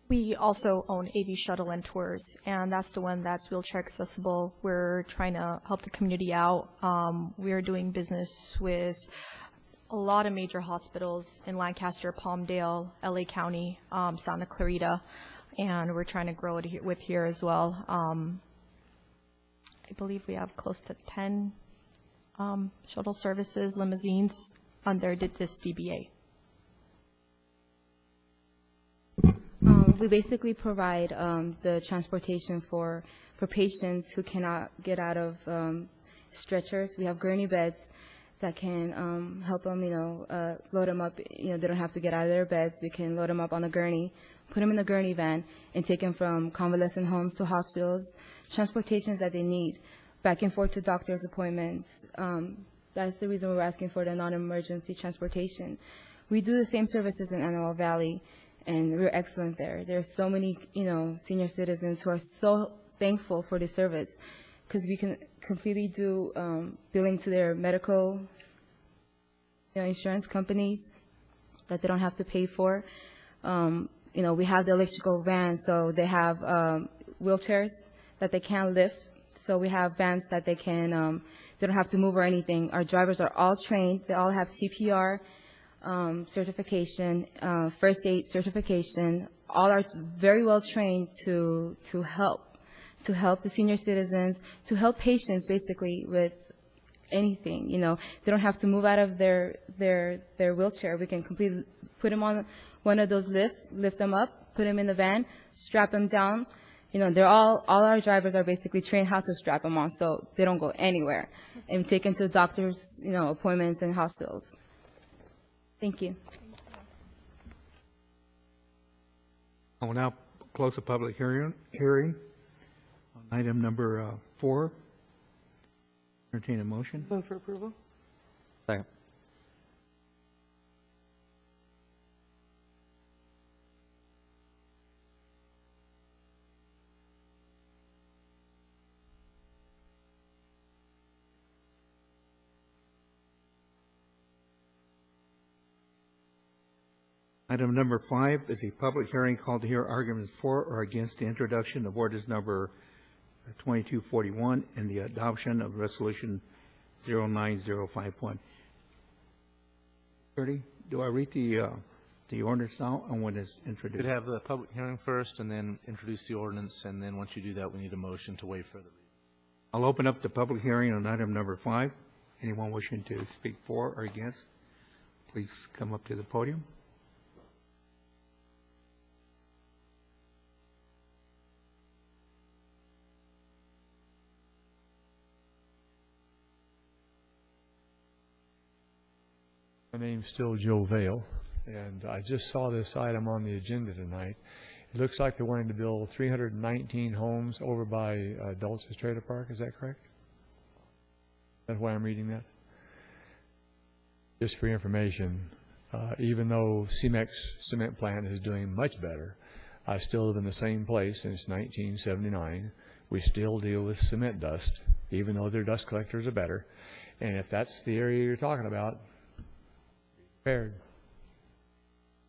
We also own AV Shuttle and Tours, and that's the one that's wheelchair accessible. We're trying to help the community out. We're doing business with a lot of major hospitals in Lancaster, Palmdale, LA County, Santa Clarita, and we're trying to grow it with here as well. I believe we have close to 10 shuttle services, limousines under this DBA. We basically provide the transportation for patients who cannot get out of stretchers. We have gurney beds that can help them, load them up. They don't have to get out of their beds. We can load them up on a gurney, put them in the gurney van, and take them from convalescent homes to hospitals, transportations that they need, back and forth to doctor's appointments. That's the reason we're asking for the non-emergency transportation. We do the same services in Antelope Valley, and we're excellent there. There's so many, senior citizens who are so thankful for this service because we can completely do billing to their medical insurance companies that they don't have to pay for. We have the electrical vans, so they have wheelchairs that they can't lift. So we have vans that they can, they don't have to move or anything. Our drivers are all trained. They all have CPR certification, first aid certification. All are very well trained to help the senior citizens, to help patients basically with anything. They don't have to move out of their wheelchair. We can completely put them on one of those lifts, lift them up, put them in the van, strap them down. They're all our drivers are basically trained how to strap them on so they don't go anywhere. And we take them to doctors, appointments and hospitals. Thank you. I will now close the public hearing on item number 4. Entertain a motion. Move for approval. Second. Item number 5 is a public hearing called to hear arguments for or against the introduction of ordinance number 2241 and the adoption of resolution 09051. Do I read the ordinance now and when it's introduced? Could have the public hearing first and then introduce the ordinance, and then once you do that, we need a motion to waive further reading. I'll open up the public hearing on item number 5. Anyone wishing to speak for or against, please come up to the podium. My name's still Joe Vale, and I just saw this item on the agenda tonight. It looks like they're wanting to build 319 homes over by Dulce's Trailer Park. Is that correct? That's why I'm reading that? Just for information, even though CEMEX cement plant is doing much better, I still live in the same place since 1979. We still deal with cement dust, even though their dust collectors are better. And if that's the area you're talking about, prepared.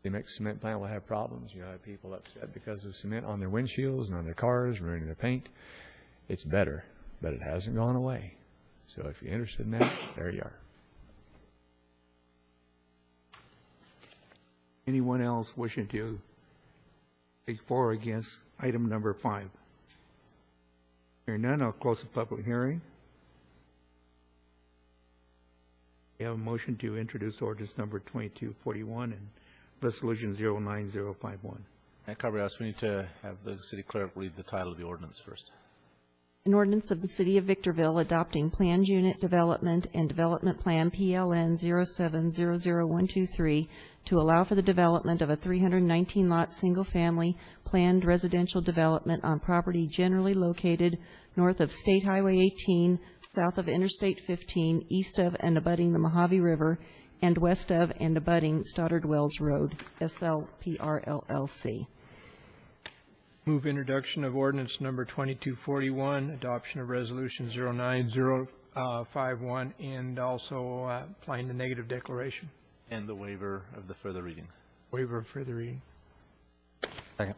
CEMEX cement plant will have problems. You'll have people upset because of cement on their windshields and on their cars, ruining their paint. It's better, but it hasn't gone away. So if you're interested in that, there you are. Anyone else wishing to speak for or against item number 5? Hearing none, I'll close the public hearing. We have a motion to introduce ordinance number 2241 and resolution 09051. At Carbios, we need to have the city clerk read the title of the ordinance first. An ordinance of the City of Victorville adopting Planned Unit Development and Development Plan PLN 0700123 to allow for the development of a 319-lot single-family planned residential development on property generally located north of State Highway 18, south of Interstate 15, east of and abutting the Mojave River, and west of and abutting Stoddard Wells Road, SLPR LLC. Move introduction of ordinance number 2241, adoption of resolution 09051, and also applying the negative declaration. And the waiver of the further reading. Waiver of further reading. Second.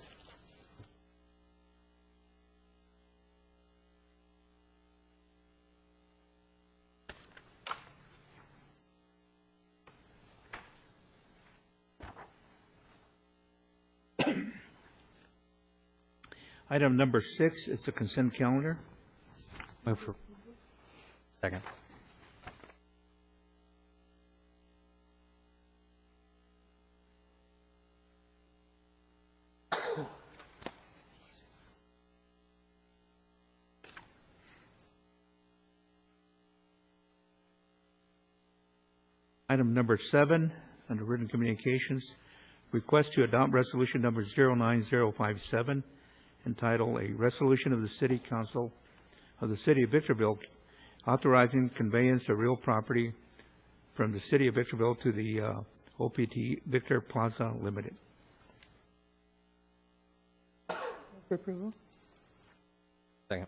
Item number 6 is the consent calendar. Move for. Second. Item number 7, under written communications, request to adopt resolution number 09057, entitled "A Resolution of the City Council of the City of Victorville authorizing conveyance of real property from the City of Victorville to the OPT Victor Plaza Limited." For approval? Second.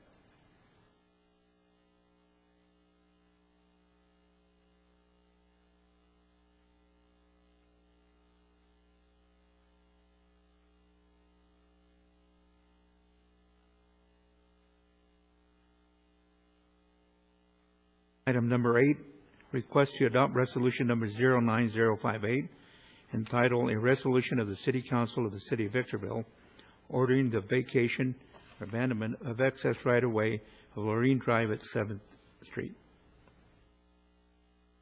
Item number 8, request to adopt resolution number 09058, entitled "A Resolution of the City Council of the City of Victorville ordering the vacation or abandonment of excess right-of-way of Lorraine Drive at 7th Street."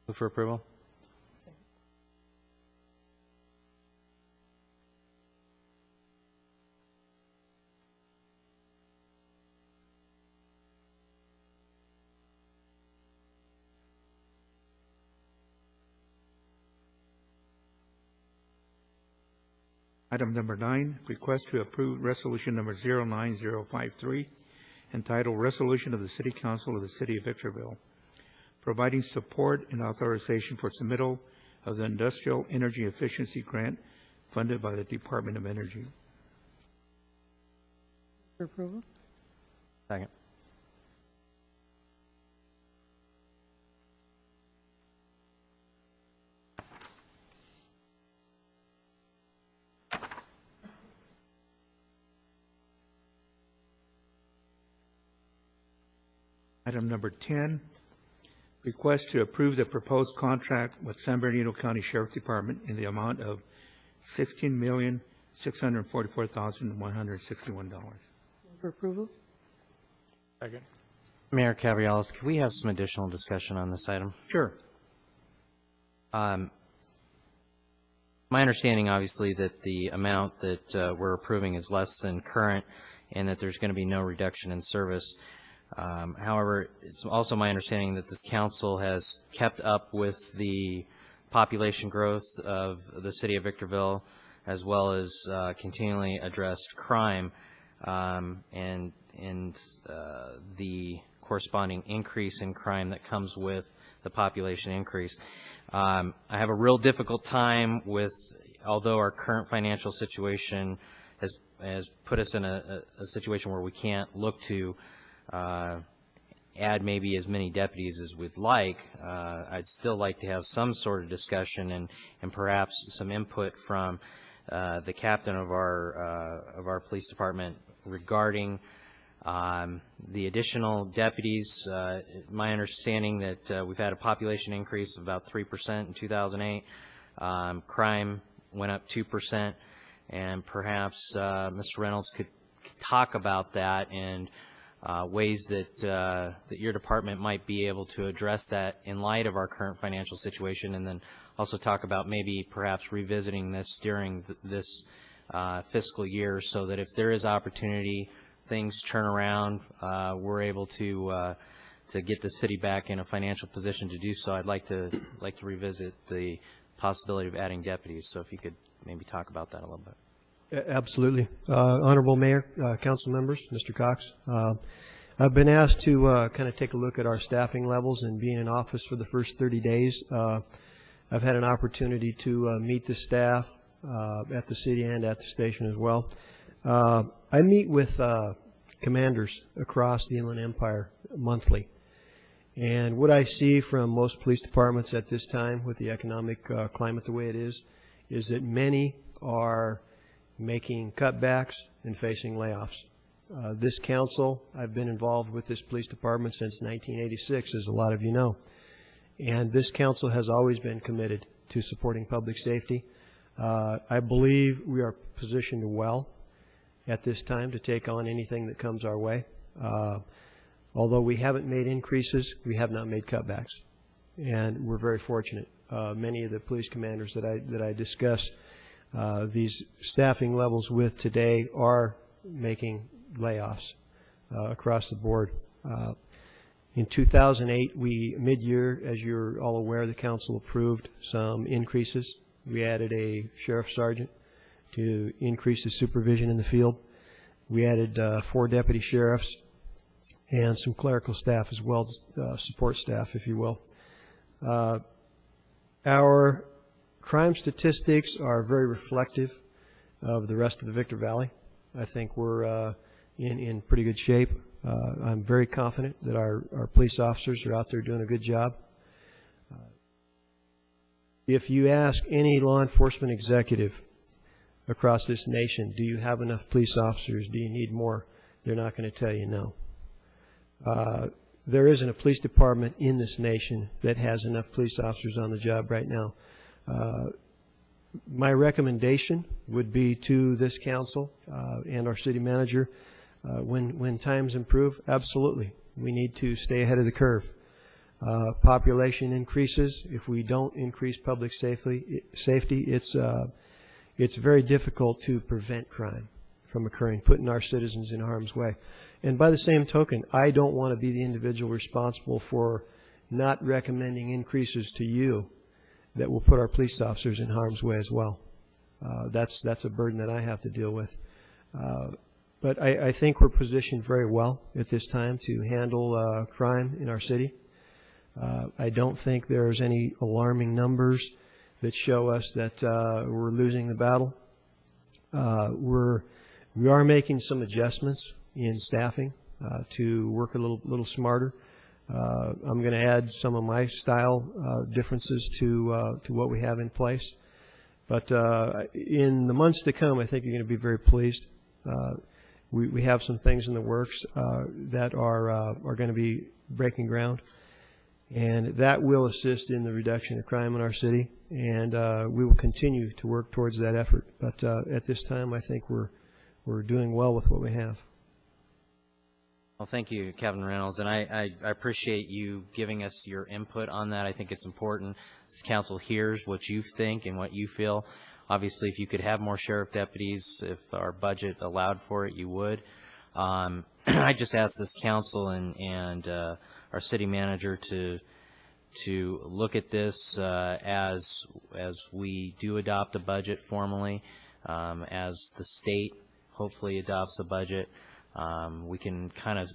Move for approval. Item number 9, request to approve resolution number 09053, entitled "Resolution of the City Council of the City of Victorville providing support and authorization for submittal of the Industrial Energy Efficiency Grant funded by the Department of Energy." For approval? Second. Item number 10, request to approve the proposed contract with San Bernardino County Sheriff Department in the amount of $16,644,161. For approval? Second. Mayor Cabrialis, could we have some additional discussion on this item? Sure. My understanding, obviously, that the amount that we're approving is less than current and that there's going to be no reduction in service. However, it's also my understanding that this council has kept up with the population growth of the City of Victorville, as well as continually addressed crime and the corresponding increase in crime that comes with the population increase. I have a real difficult time with, although our current financial situation has put us in a situation where we can't look to add maybe as many deputies as we'd like. I'd still like to have some sort of discussion and perhaps some input from the captain of our police department regarding the additional deputies. My understanding that we've had a population increase of about 3% in 2008. Crime went up 2%, and perhaps Mr. Reynolds could talk about that and ways that your department might be able to address that in light of our current financial situation, and then also talk about maybe perhaps revisiting this during this fiscal year, so that if there is opportunity things turn around, we're able to get the city back in a financial position to do so, I'd like to revisit the possibility of adding deputies. So if you could maybe talk about that a little bit. Absolutely. Honorable Mayor, council members, Mr. Cox. I've been asked to kind of take a look at our staffing levels and being in office for the first 30 days. I've had an opportunity to meet the staff at the city and at the station as well. I meet with commanders across the Inland Empire monthly. And what I see from most police departments at this time with the economic climate the way it is that many are making cutbacks and facing layoffs. This council, I've been involved with this police department since 1986, as a lot of you know. And this council has always been committed to supporting public safety. I believe we are positioned well at this time to take on anything that comes our way. Although we haven't made increases, we have not made cutbacks. And we're very fortunate. Many of the police commanders that I discuss these staffing levels with today are making layoffs across the board. In 2008, mid-year, as you're all aware, the council approved some increases. We added a sheriff's sergeant to increase the supervision in the field. We added 4 deputy sheriffs and some clerical staff as well, support staff, if you will. Our crime statistics are very reflective of the rest of the Victor Valley. I think we're in pretty good shape. I'm very confident that our police officers are out there doing a good job. If you ask any law enforcement executive across this nation, do you have enough police officers? Do you need more? They're not going to tell you no. There isn't a police department in this nation that has enough police officers on the job right now. My recommendation would be to this council and our city manager, when times improve, absolutely, we need to stay ahead of the curve. Population increases. If we don't increase public safety, it's very difficult to prevent crime from occurring, putting our citizens in harm's way. And by the same token, I don't want to be the individual responsible for not recommending increases to you that will put our police officers in harm's way as well. That's a burden that I have to deal with. But I think we're positioned very well at this time to handle crime in our city. I don't think there's any alarming numbers that show us that we're losing the battle. We are making some adjustments in staffing to work a little smarter. I'm going to add some of my style differences to what we have in place. But in the months to come, I think you're going to be very pleased. We have some things in the works that are going to be breaking ground, and that will assist in the reduction of crime in our city, and we will continue to work towards that effort. But at this time, I think we're doing well with what we have. Well, thank you, Kevin Reynolds, and I appreciate you giving us your input on that. I think it's important. This council hears what you think and what you feel. Obviously, if you could have more sheriff deputies, if our budget allowed for it, you would. I just asked this council and our city manager to look at this as we do adopt a budget formally, as the state hopefully adopts a budget. We can kind of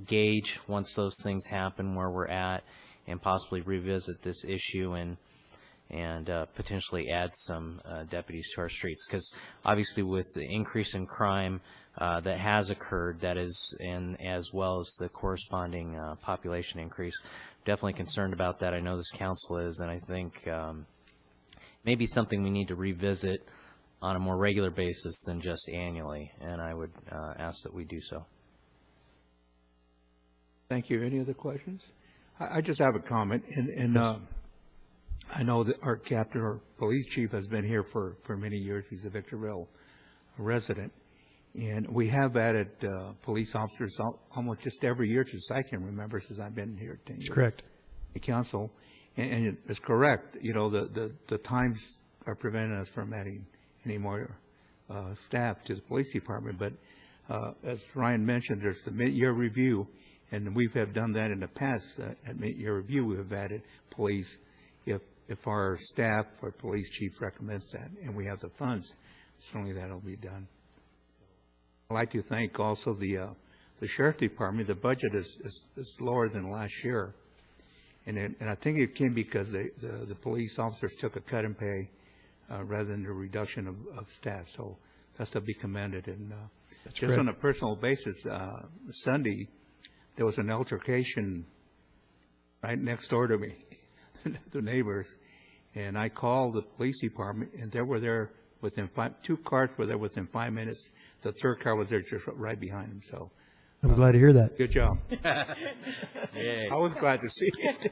gauge once those things happen where we're at and possibly revisit this issue and potentially add some deputies to our streets, because obviously with the increase in crime that has occurred, that is, and as well as the corresponding population increase, definitely concerned about that. I know this council is, and I think maybe something we need to revisit on a more regular basis than just annually, and I would ask that we do so. Thank you. Any other questions? I just have a comment, and I know that our captain or police chief has been here for many years. He's a Victorville resident, and we have added police officers almost just every year since I can remember, since I've been here 10 years. That's correct. The council, and it's correct. You know, the times are preventing us from adding any more staff to the police department, but as Ryan mentioned, there's the mid-year review, and we have done that in the past. At mid-year review, we have added police if our staff or police chief recommends that, and we have the funds, certainly that'll be done. I'd like to thank also the sheriff department. The budget is lower than last year, and I think it came because the police officers took a cut in pay rather than a reduction of staff. So that's to be commended. And just correct. on a personal basis, Sunday there was an altercation right next door to me, the neighbors, and I called the police department, and they were there within 2 cars were there within 5 minutes. The third car was there just right behind them. So I'm glad to hear that. good job. Yay. I was glad to see it.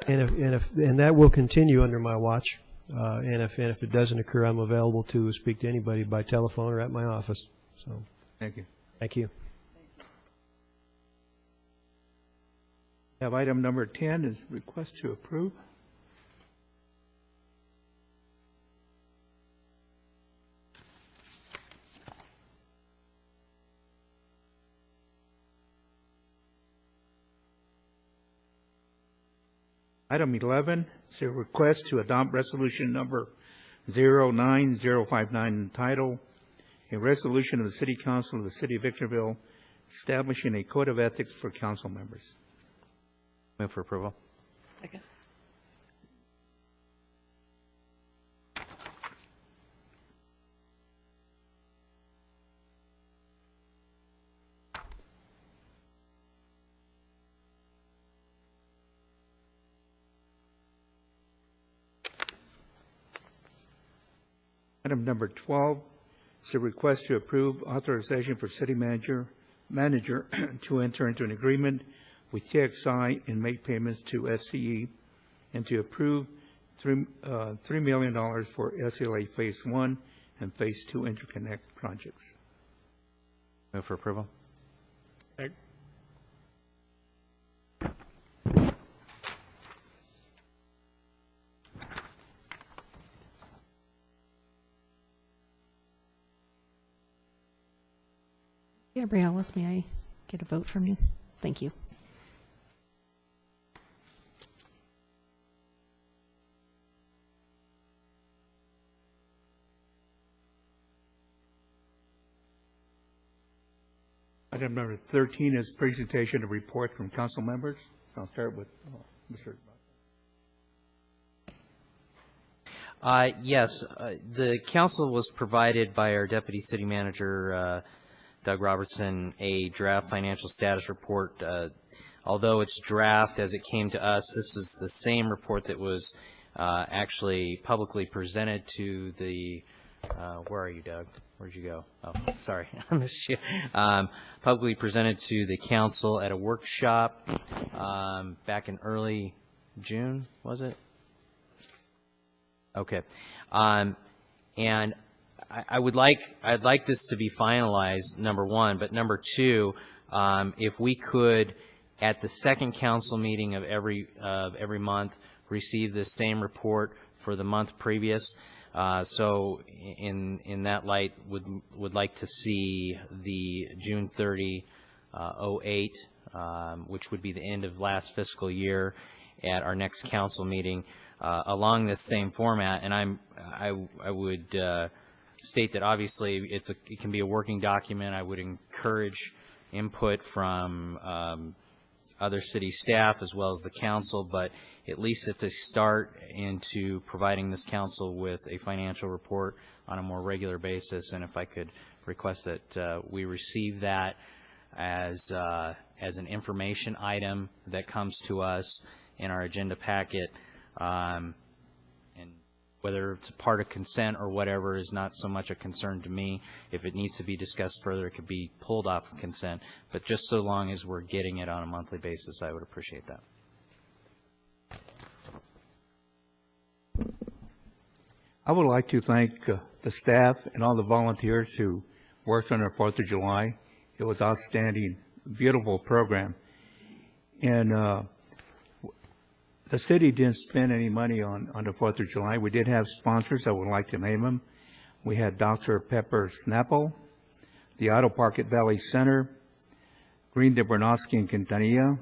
And that will continue under my watch. And if it doesn't occur, I'm available to speak to anybody by telephone or at my office. So Thank you. thank you. We have item number 10 is request to approve. Item 11 is a request to adopt resolution number 09059 entitled, a resolution of the City Council of the City of Victorville establishing a code of ethics for council members. Move for approval. Second. Item number 12 is a request to approve authorization for city manager to enter into an agreement with TXI and make payments to SCE, and to approve $3 million for SLA Phase 1 and Phase 2 interconnect projects. Move for approval. Gabrielis, may I get a vote from you? Thank you. Item number 13 is presentation of report from council members. I'll start with Mr. Yes, the council was provided by our deputy city manager, Doug Robertson, a draft financial status report. Although it's draft as it came to us, this is the same report that was actually publicly presented to the, where are you, Doug? Where'd you go? Oh, sorry, I missed you. Publicly presented to the council at a workshop back in early June, was it? Okay. And I'd like this to be finalized, number one, but number two, if we could, at the second council meeting of every month, receive this same report for the month previous. So in that light, would like to see the June 30, 08, which would be the end of last fiscal year, at our next council meeting, along this same format. And I would state that obviously it can be a working document. I would encourage input from other city staff as well as the council, but at least it's a start into providing this council with a financial report on a more regular basis. And if I could request that we receive that as an information item that comes to us in our agenda packet, and whether it's a part of consent or whatever is not so much a concern to me. If it needs to be discussed further, it could be pulled off of consent. But just so long as we're getting it on a monthly basis, I would appreciate that. I would like to thank the staff and all the volunteers who worked on our 4th of July. It was outstanding, beautiful program. And the city didn't spend any money on the 4th of July. We did have sponsors. I would like to name them. We had Dr. Pepper Snapple, the Auto Park at Valley Center, Green de Bernowski and Quintanilla,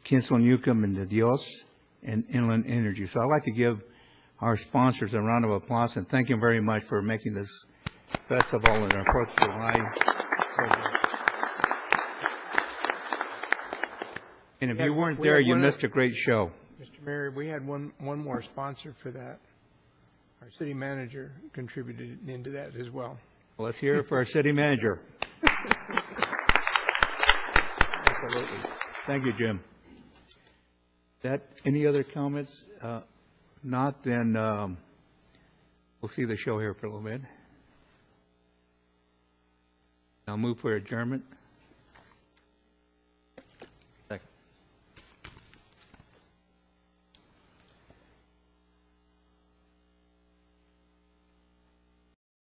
Kinsel Newcomb and De Dios, and Inland Energy. So I'd like to give our sponsors a round of applause and thank them very much for making this festival and our 4th of July so good. And if you weren't there, you missed a great show. Mr. Mayor, we had one more sponsor for that. Our city manager contributed into that as well. Well, let's hear it for our city manager. Absolutely. Thank you, Jim. Any other comments? Not, then we'll see the show here for a little bit. I'll move for adjournment.